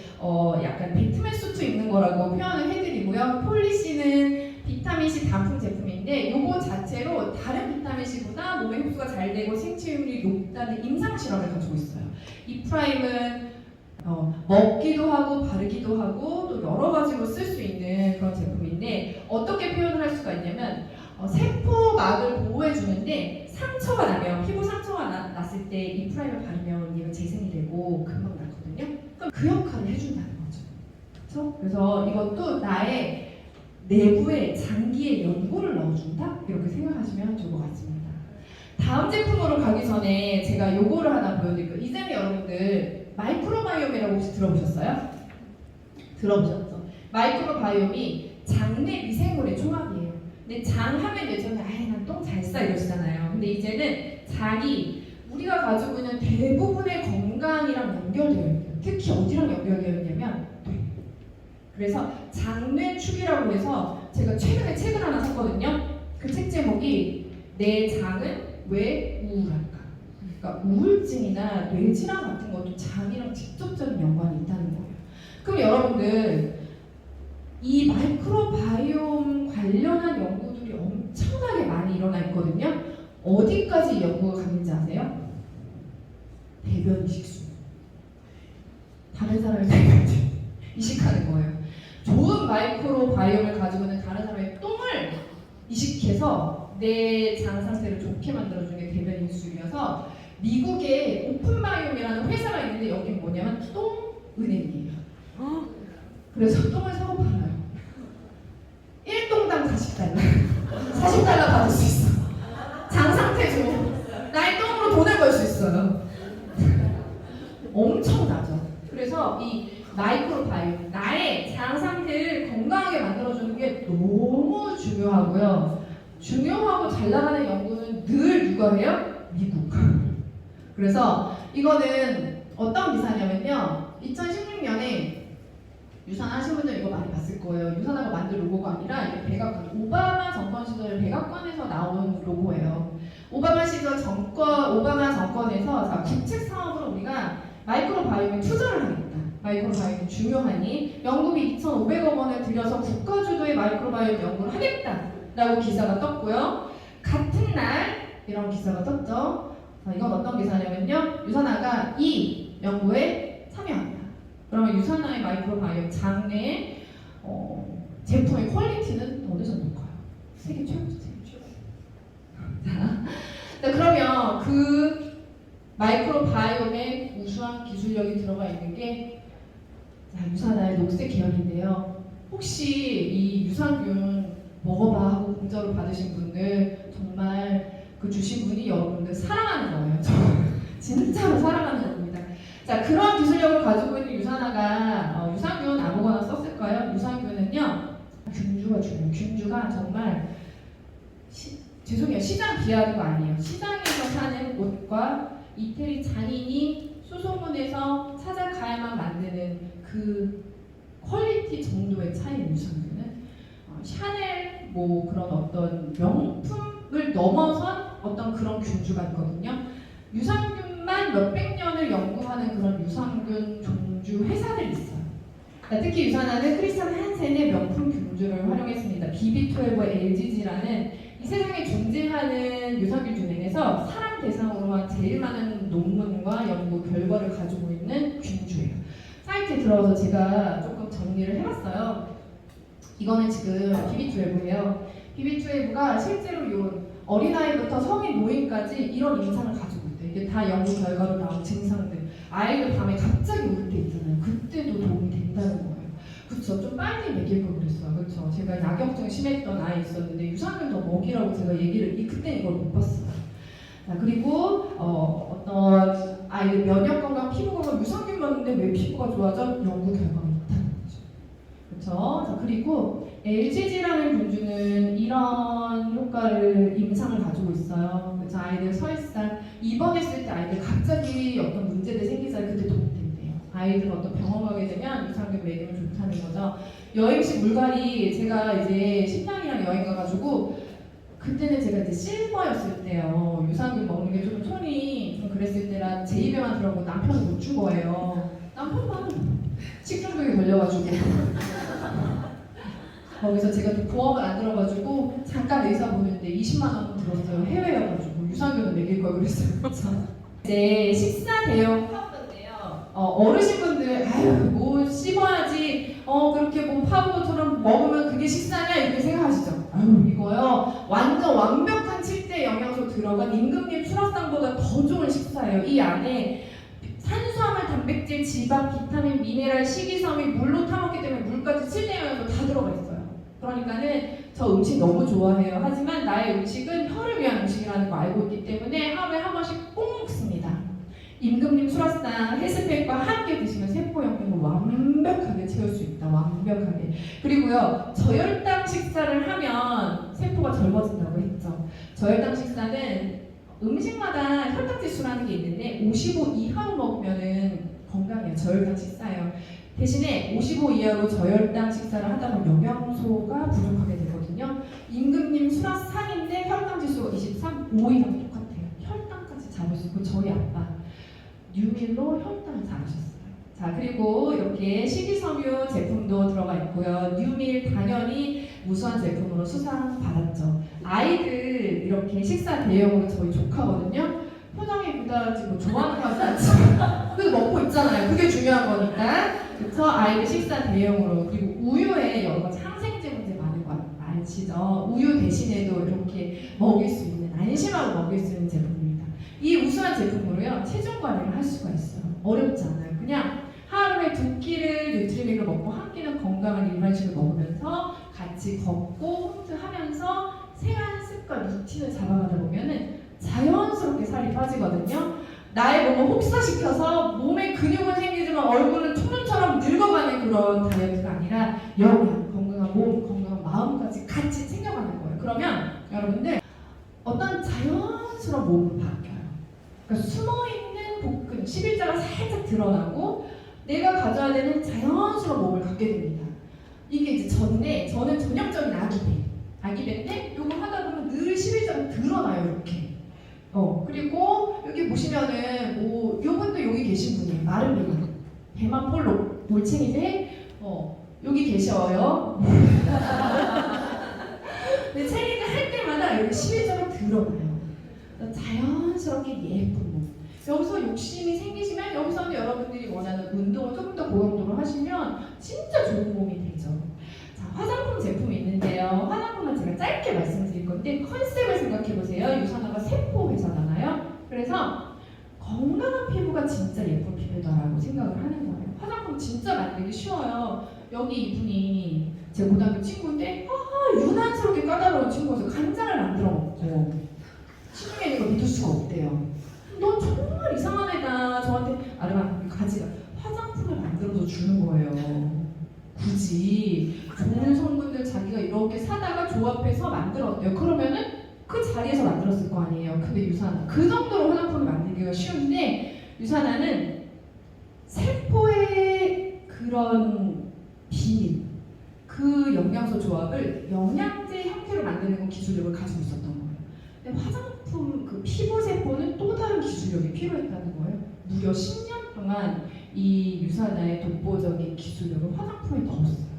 약간 비트맨 수트 입는 거라고 표현을 해드리고요. 폴리씨는 비타민C 단품 제품인데 이거 자체로 다른 비타민C보다 몸에 흡수가 잘 되고 생체율이 높다는 임상 실험을 가지고 있어요. 이 프라임은 먹기도 하고 바르기도 하고 또 여러 가지로 쓸 수 있는 그런 제품인데 어떻게 표현을 할 수가 있냐면 세포막을 보호해 주는데 상처가 나면 피부 상처가 났을 때 이 프라임을 바르면 얘가 재생이 되고 금방 낫거든요. 그럼 그 역할을 해준다는 거죠. 그렇죠? 그래서 이것도 나의 내부에 장기에 연고를 넣어준다? 이렇게 생각하시면 좋을 것 같습니다. 다음 제품으로 가기 전에 제가 요거를 하나 보여드릴게요. 이전에 여러분들 마이크로바이옴이라고 혹시 들어보셨어요? 들어보셨죠? 마이크로바이옴이 장내 미생물의 종합이에요. 근데 장 하면 예전에 아예 난 똥 잘 싸 이러시잖아요. 근데 이제는 장이 우리가 가지고 있는 대부분의 건강이랑 연결되어 있어요. 특히 어디랑 연결되어 있냐면 뇌. 그래서 장뇌축이라고 해서 제가 최근에 책을 하나 샀거든요. 그 책 제목이 내 장은 왜 우울할까? 그러니까 우울증이나 뇌질환 같은 것도 장이랑 직접적인 연관이 있다는 거예요. 그럼 여러분들 이 마이크로바이옴 관련한 연구들이 엄청나게 많이 일어나 있거든요. 어디까지 이 연구가 갔는지 아세요? 대변 이식수. 다른 사람의 대변을 이식하는 거예요. 좋은 마이크로바이옴을 가지고 있는 다른 사람의 똥을 이식해서 내 장 상태를 좋게 만들어주는 게 대변 이식술이어서 미국에 오픈바이옴이라는 회사가 있는데 여긴 뭐냐면 똥은행이에요. 그래서 똥을 사고 팔아요. 1똥당 40달러. 40달러 받을 수 있어. 장 상태 좋은 나의 똥으로 돈을 벌 수 있어요. 엄청나죠. 그래서 이 마이크로바이옴, 나의 장 상태를 건강하게 만들어주는 게 너무 중요하고요. 중요하고 잘 나가는 연구는 늘 누가 해요? 미국. 그래서 이거는 어떤 기사냐면요. 2016년에 유산하신 분들 이거 많이 봤을 거예요. 유산하고 만든 로고가 아니라 이게 백악관, 오바마 정권 시절 백악관에서 나온 로고예요. 오바마 정권에서 자, 국책 사업으로 우리가 마이크로바이옴에 투자를 하겠다. 마이크로바이옴이 중요하니 연구비 2,500억 원을 들여서 국가 주도의 마이크로바이옴 연구를 하겠다라고 기사가 떴고요. 같은 날 이런 기사가 떴죠. 자, 이건 어떤 기사냐면요. 유산화가 이 연구에 참여합니다. 그러면 유산화의 마이크로바이옴 장내에 제품의 퀄리티는 어느 정도일까요? 세계 최고죠, 세계 최고. 자, 그러면 그 마이크로바이옴에 우수한 기술력이 들어가 있는 게 유산알 녹색 계열인데요. 혹시 이 유산균 먹어봐 하고 공짜로 받으신 분들 정말 그 주신 분이 여러분들 사랑하는 거예요. 진짜로 사랑하는 겁니다. 자, 그런 기술력을 가지고 있는 유산화가 유산균 아무거나 썼을까요? 유산균은요 균주가 중요해요. 균주가 정말 죄송해요. 시장 비하는 거 아니에요. 시장에서 사는 옷과 이태리 잔인이 수소문에서 찾아가야만 만드는 그 퀄리티 정도의 차이인 유산균은 샤넬 뭐 그런 어떤 명품을 넘어선 어떤 그런 균주가 있거든요. 유산균만 몇백 년을 연구하는 그런 유산균 종주 회사들이 있어요. 특히 유산화는 크리스찬 한센의 명품 균주를 활용했습니다. BB12와 LGG라는 이 세상에 존재하는 유산균 중에서 사람 대상으로만 제일 많은 논문과 연구 결과를 가지고 있는 균주예요. 사이트에 들어가서 제가 조금 정리를 해봤어요. 이거는 지금 BB12예요. BB12가 실제로 이 어린아이부터 성인 노인까지 이런 임상을 가지고 있대요. 이게 다 연구 결과로 나온 증상들. 아이들 밤에 갑자기 울 때 있잖아요. 그때도 도움이 된다는 거예요. 그쵸? 좀 빨리 먹일 걸 그랬어요. 그쵸? 제가 약염증 심했던 아이 있었는데 유산균 더 먹이라고 제가 얘기를 그때 이걸 못 봤어요. 자, 그리고 어떤 아이들 면역 건강, 피부 건강, 유산균 먹는데 왜 피부가 좋아져? 연구 결과가 있다는 거죠. 그쵸? 자, 그리고 LGG라는 균주는 이런 효과를 임상을 가지고 있어요. 그래서 아이들 설사 입원했을 때 아이들 갑자기 어떤 문제들 생기잖아요. 그때 도움이 된대요. 아이들 어떤 병원 가게 되면 유산균 먹이면 좋다는 거죠. 여행식 물갈이 제가 이제 신랑이랑 여행 가가지고 그때는 제가 이제 실버였을 때요. 유산균 먹는 게 좀 톤이 좀 그랬을 때라 제 입에만 들어가고 남편은 못 준 거예요. 남편만 식중독에 걸려가지고 거기서 제가 또 보험을 안 들어가지고 잠깐 의사 보는데 20만 원 들었어요. 해외여가지고 유산균을 먹일 걸 그랬어요. 이제 식사 대용 파우더인데요. 어르신분들 아유 뭐 씹어야지 그렇게 뭐 파우더처럼 먹으면 그게 식사냐 이렇게 생각하시죠. 아유 이거요 완전 완벽한 7대 영양소 들어간 임금님 수라상보다 더 좋은 식사예요. 이 안에 탄수화물, 단백질, 지방, 비타민, 미네랄, 식이섬유 물로 타먹기 때문에 물까지 7대 영양소 다 들어가 있어요. 그러니까는 저 음식 너무 좋아해요. 하지만 나의 음식은 혀를 위한 음식이라는 거 알고 있기 때문에 하루에 한 번씩 꼭 먹습니다. 임금님 수라상 헬스팩과 함께 드시면 세포 영양을 완벽하게 채울 수 있다. 완벽하게. 그리고요 저혈당 식사를 하면 세포가 젊어진다고 했죠. 저혈당 식사는 음식마다 혈당 지수라는 게 있는데 55 이하로 먹으면은 건강해요. 저혈당 식사예요. 대신에 55 이하로 저혈당 식사를 하다 보면 영양소가 부족하게 되거든요. 임금님 수라상인데 혈당 지수가 23, 5이랑 똑같아요. 혈당까지 잡을 수 있고 저희 아빠 뉴밀로 혈당을 잡으셨어요. 자 그리고 이렇게 식이섬유 제품도 들어가 있고요. 뉴밀 당연히 우수한 제품으로 수상 받았죠. 아이들 이렇게 식사 대용으로 저희 조카거든요. 표정이 그다지 뭐 좋아하는 거 같지 않지만 그래도 먹고 있잖아요. 그게 중요한 거니까. 그래서 아이들 식사 대용으로 그리고 우유에 여러 가지 항생제 문제 많은 거 아시죠? 우유 대신에도 이렇게 먹일 수 있는 안심하고 먹일 수 있는 제품입니다. 이 우수한 제품으로요 체중 관리를 할 수가 있어요. 어렵지 않아요. 그냥 하루에 2끼를 뉴트리믹을 먹고 한 끼는 건강한 일반식을 먹으면서 같이 걷고 홈트하면서 생활 습관 루틴을 잡아가다 보면은 자연스럽게 살이 빠지거든요. 나의 몸을 혹사시켜서 몸에 근육은 생기지만 얼굴은 초면처럼 늙어가는 그런 다이어트가 아니라 영양, 건강한 몸, 건강한 마음까지 같이 챙겨가는 거예요. 그러면 여러분들 어떤 자연스러운 몸으로 바뀌어요. 그러니까 숨어있는 복근, 11자가 살짝 드러나고 내가 가져야 되는 자연스러운 몸을 갖게 됩니다. 이게 이제 저는 전형적인 아기배인데 요거 하다 보면 늘 11자가 드러나요. 이렇게. 그리고 여기 보시면은 뭐 요분도 여기 계신 분이에요. 마른 배만 배만 볼록 몰챙이배 여기 계셔요. 근데 체리를 할 때마다 이렇게 11자가 드러나요. 자연스럽게 예쁜 몸. 여기서 욕심이 생기시면 여기서는 여러분들이 원하는 운동을 조금 더 고강도로 하시면 진짜 좋은 몸이 되죠. 자, 화장품 제품이 있는데요. 화장품은 제가 짧게 말씀드릴 건데 컨셉을 생각해 보세요. 유산화가 세포 회사잖아요. 그래서 건강한 피부가 진짜 예쁜 피부다라고 생각을 하는 거예요. 화장품 진짜 만들기 쉬워요. 여기 이분이 제 고등학교 친구인데 유난스럽게 까다로운 친구여서 간장을 만들어 먹고 시중에 있는 걸 믿을 수가 없대요. 넌 정말 이상한 애다. 저한테 아르마 가지가 화장품을 만들어서 주는 거예요. 굳이 좋은 성분들 자기가 이렇게 사다가 조합해서 만들었대요. 그러면은 그 자리에서 만들었을 거 아니에요. 근데 유산화 그 정도로 화장품을 만들기가 쉬운데 유산화는 세포의 그런 비밀, 그 영양소 조합을 영양제 형태로 만드는 기술력을 가지고 있었던 거예요. 근데 화장품 그 피부 세포는 또 다른 기술력이 필요했다는 거예요. 무려 10년 동안 이 유산화의 독보적인 기술력을 화장품에 넣었어요.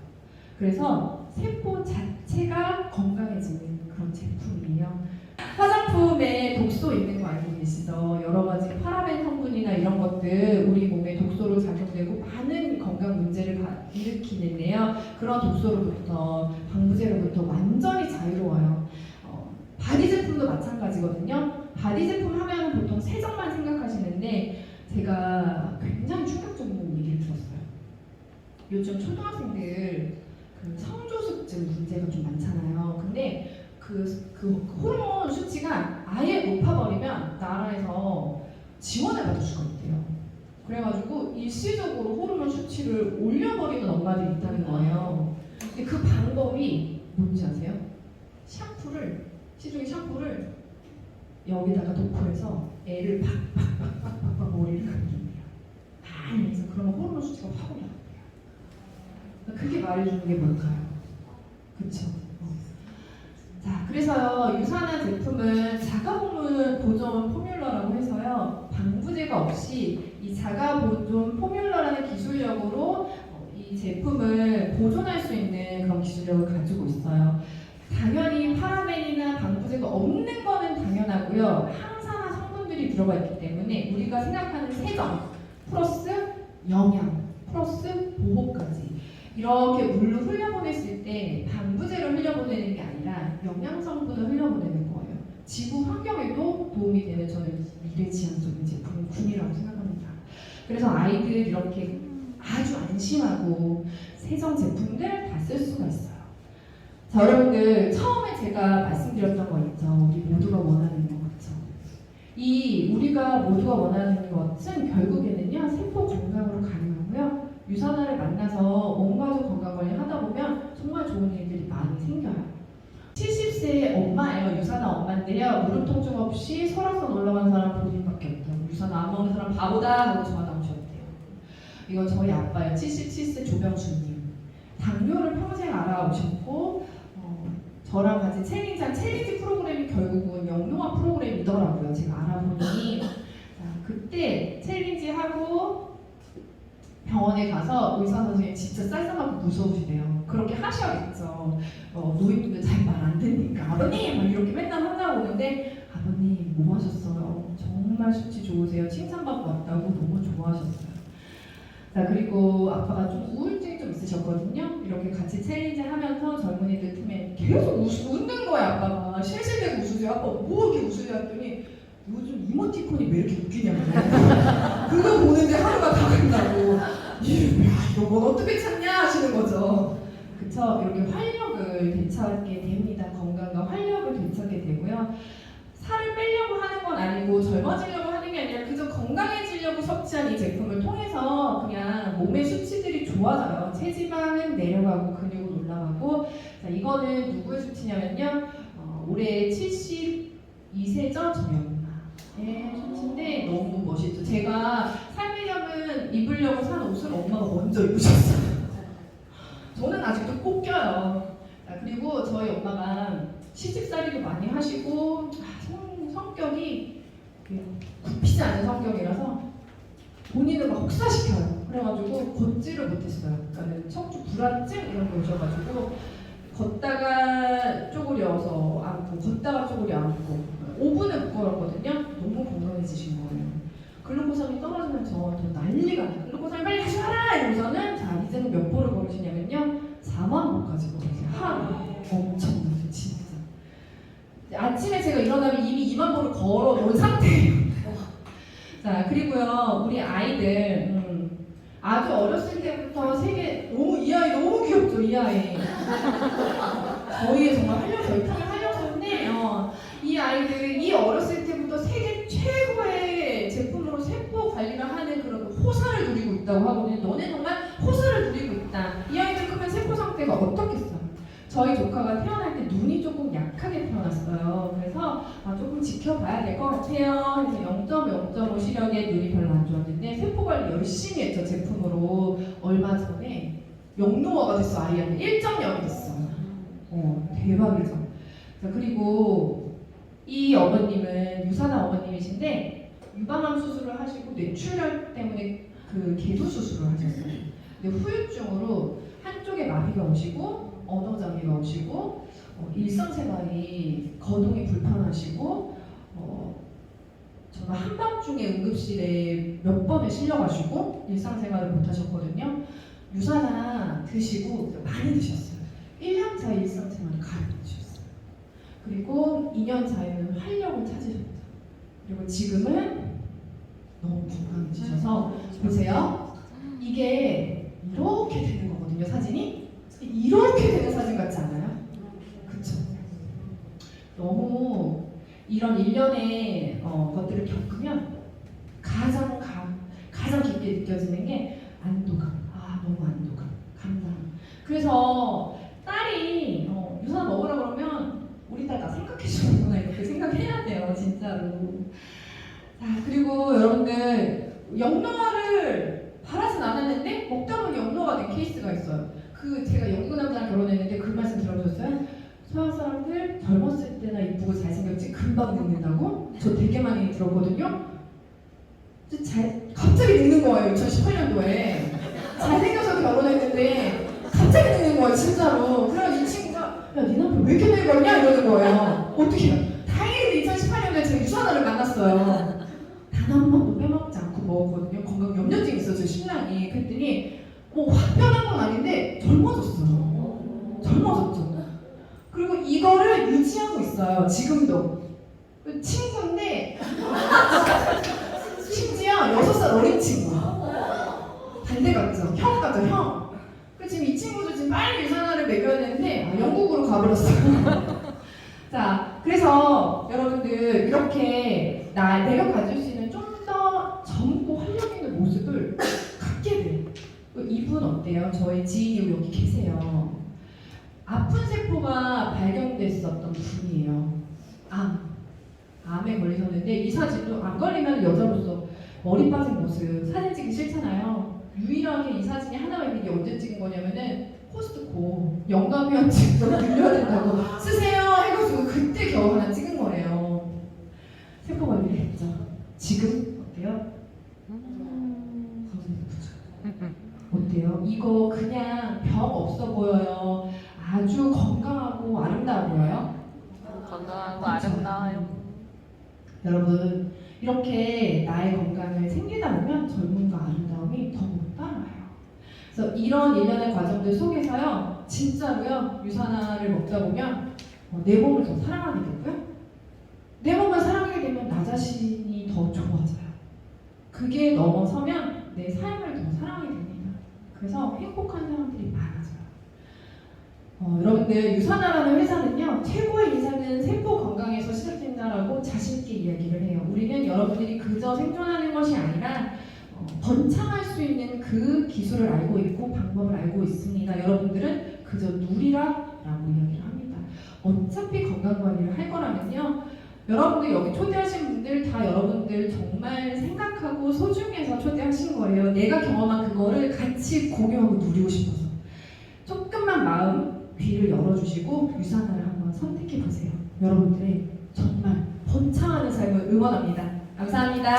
그래서 세포 자체가 건강해지는 그런 제품이에요. 화장품에 독소 있는 거 알고 계시죠? 여러 가지 파라벤 성분이나 이런 것들 우리 몸에 독소로 작용되고 많은 건강 문제를 일으키는데요. 그런 독소로부터 방부제로부터 완전히 자유로워요. 바디 제품도 마찬가지거든요. 바디 제품 하면 보통 세정만 생각하시는데 제가 굉장히 충격적인 얘기를 들었어요. 요즘 초등학생들 그 성조숙증 문제가 좀 많잖아요. 근데 그 호르몬 수치가 아예 높아버리면 나라에서 지원을 받을 수가 있대요. 그래가지고 일시적으로 호르몬 수치를 올려버리는 엄마들이 있다는 거예요. 근데 그 방법이 뭔지 아세요? 시중에 샴푸를 여기다가 도포해서 애를 팍팍팍팍팍 머리를 감깁니다. 많이 해서 그러면 호르몬 수치가 확 올라갑니다. 그게 말해주는 게 뭘까요? 그쵸? 자, 그래서요 유산화 제품은 자가보존 포뮬러라고 해서요 방부제가 없이 이 자가보존 포뮬러라는 기술력으로 이 제품을 보존할 수 있는 그런 기술력을 가지고 있어요. 당연히 파라벤이나 방부제가 없는 거는 당연하고요. 항산화 성분들이 들어가 있기 때문에 우리가 생각하는 세정 플러스 영양 플러스 보호까지 이렇게 물로 흘려보냈을 때 방부제로 흘려보내는 게 아니라 영양 성분을 흘려보내는 거예요. 지구 환경에도 도움이 되는 저는 미래지향적인 제품군이라고 생각합니다. 그래서 아이들 이렇게 아주 안심하고 세정 제품들 다 쓸 수가 있어요. 자, 여러분들 처음에 제가 말씀드렸던 거 있죠. 우리 모두가 원하는 것 같죠. 이 우리가 모두가 원하는 것은 결국에는요 세포 건강으로 가능하고요. 유산화를 만나서 온 가족 건강관리 하다 보면 정말 좋은 일들이 많이 생겨요. 70세 엄마예요. 유산화 엄마인데요. 무릎 통증 없이 설악산 올라간 사람 본인밖에 없다고. 유산화 안 먹는 사람 바보다 하고 전화 오셨대요. 이건 저희 아빠예요. 77세 조병수님. 당뇨를 평생 알아오셨고 저랑 같이 챌린지 프로그램이 결국은 영롱한 프로그램이더라고요. 제가 알아보니 그때 챌린지 하고 병원에 가서 의사 선생님이 진짜 쌀쌀하고 무서우시대요. 그렇게 하셔야겠죠. 노인분들 잘 말 안 듣니까 아버님 막 이렇게 맨날 혼나고 오는데 아버님 뭐 하셨어요? 정말 수치 좋으세요. 칭찬받고 왔다고 너무 좋아하셨어요. 자, 그리고 아빠가 좀 우울증이 좀 있으셨거든요. 이렇게 같이 챌린지 하면서 젊은이들 틈에 계속 웃는 거야. 아빠가 실실대고 웃으세요. 아빠 뭐 이렇게 웃으세요 했더니 요즘 이모티콘이 왜 이렇게 웃기냐고. 그거 보는데 하루가 다 간다고. 야, 이거 어떻게 찾냐 하시는 거죠. 그쵸? 이렇게 활력을 되찾게 됩니다. 건강과 활력을 되찾게 되고요. 살을 빼려고 하는 건 아니고 젊어지려고 하는 게 아니라 그저 건강해지려고 섭취한 이 제품을 통해서 그냥 몸의 수치들이 좋아져요. 체지방은 내려가고 근육은 올라가고. 자, 이거는 누구의 수치냐면요. 올해 72세죠? 저희 엄마의 수치인데 너무 멋있죠. 제가 삶의력은 입으려고 산 옷을 엄마가 먼저 입으셨어요. 저는 아직도 꼭 껴요. 자, 그리고 저희 엄마가 시집살이도 많이 하시고 성격이 굽히지 않은 성격이라서 본인을 막 혹사시켜요. 그래가지고 걷지를 못했어요. 그러니까 척추 불안증 이런 게 오셔가지고 걷다가 쪼그려서 앉고 걷다가 쪼그려 앉고 5분을 못 걸었거든요. 너무 건강해지신 거예요. 글루코산이 떨어지면 저 난리가 나요. 글루코산이 빨리 다시 와라! 이러고서는 자 이제는 몇 보를 걸으시냐면요. 4만 보까지 먹었어요. 하루. 엄청나요, 진짜. 아침에 제가 일어나면 이미 2만 보를 걸어 놓은 상태예요. 자, 그리고요, 우리 아이들, 아주 어렸을 때부터 세계, 이 아이 너무 귀엽죠, 이 아이. 저희 정말 저희 탕을 하려고 했는데, 이 아이들, 어렸을 때부터 세계 최고의 제품으로 세포 관리를 하는 그런 호사를 누리고 있다고 하거든요. 너네 정말 호사를 누리고 있다. 이 아이들 크면 세포 상태가 어떻겠어요? 저희 조카가 태어날 때 눈이 조금 약하게 태어났어요. 그래서 조금 지켜봐야 될 것 같아요. 그래서 0.0.5 시력에 눈이 별로 안 좋았는데 세포 관리 열심히 했죠, 제품으로. 얼마 전에 영노화가 됐어, 아이한테. 1.0이 됐어요. 대박이죠. 자, 그리고 이 어머님은 유산한 어머님이신데 유방암 수술을 하시고 뇌출혈 때문에 그 개도 수술을 하셨어요. 근데 후유증으로 한쪽에 마비가 오시고 언어장애가 오시고 일상생활이 거동이 불편하시고 정말 한밤중에 응급실에 몇 번을 실려가시고 일상생활을 못하셨거든요. 유산화 드시고 많이 드셨어요. 1년 차에 일상생활을 가능해지셨어요. 그리고 2년 차에는 활력을 찾으셨죠. 그리고 지금은 너무 건강해지셔서 보세요. 이게 이렇게 되는 거거든요, 사진이. 이렇게 되는 사진 같지 않아요? 그쵸? 너무 이런 일련의 것들을 겪으면 가장 깊게 느껴지는 게 안도감. 너무 안도감, 감당. 그래서 딸이 유산 먹으라 그러면 우리 딸 나 생각해 주는구나 이렇게 생각해야 돼요, 진짜로. 자, 그리고 여러분들 영노화를 바라진 않았는데 먹다 보니 영노화가 된 케이스가 있어요. 제가 영국 남자랑 결혼했는데 그 말씀 들어보셨어요? 서양 사람들 젊었을 때나 이쁘고 잘생겼지 금방 늙는다고? 저 되게 많이 들었거든요. 갑자기 늙는 거예요, 2018년도에. 잘생겨서 결혼했는데 갑자기 늙는 거예요, 진짜로. 그래서 이 친구가 야, 네 남편 왜 이렇게 늙었냐? 이러는 거예요. 어떻게 해요? 다행히 2018년도에 제가 유산화를 만났어요. 단 한 번도 빼먹지 않고 먹었거든요. 건강 염려증이 있어요, 저 신랑이. 그랬더니 확 변한 건 아닌데 젊어졌어요. 젊어졌죠. 그리고 이거를 유지하고 있어요, 지금도. 친구인데 심지어 6살 어린 친구야. 반대 같죠? 형 같죠, 형. 지금 이 친구도 지금 빨리 유산화를 먹여야 되는데 영국으로 가버렸어요. 자, 그래서 여러분들 이렇게 내가 가질 수 있는 좀 더 젊고 활력 있는 모습을 갖게 돼요. 이분 어때요? 저희 지인이 여기 계세요. 아픈 세포가 발견됐었던 분이에요. 암에 걸리셨는데 이 사진도 암 걸리면 여자로서 머리 빠진 모습 사진 찍기 싫잖아요. 유일하게 이 사진이 하나가 있는 게 언제 찍은 거냐면은 코스트코 영감위원증도 빌려야 된다고 쓰세요 해가지고 그때 겨우 하나 찍은 거래요. 세포 관리를 했죠. 지금 어때요? 어때요? 이거 그냥 병 없어 보여요? 아주 건강하고 아름다워 보여요? 건강하고 아름다워요. 여러분, 이렇게 나의 건강을 챙기다 보면 젊음과 아름다움이 더 못 따라와요. 그래서 이런 일련의 과정들 속에서요, 진짜로요, 유산화를 먹다 보면 내 몸을 더 사랑하게 되고요. 내 몸을 사랑하게 되면 나 자신이 더 좋아져요. 그게 넘어서면 내 삶을 더 사랑하게 됩니다. 그래서 행복한 사람들이 많아져요. 여러분들 유산화라는 회사는요, 최고의 인상은 세포 건강에서 시작된다라고 자신있게 이야기를 해요. 우리는 여러분들이 그저 생존하는 것이 아니라 번창할 수 있는 그 기술을 알고 있고 방법을 알고 있습니다. 여러분들은 그저 누리라라고 이야기를 합니다. 어차피 건강관리를 할 거라면요, 여러분들 여기 초대하신 분들 다 여러분들 정말 생각하고 소중해서 초대하신 거예요. 내가 경험한 그거를 같이 공유하고 누리고 싶어서. 조금만 마음, 귀를 열어주시고 유산화를 한번 선택해보세요. 여러분들의 정말 번창하는 삶을 응원합니다. 감사합니다.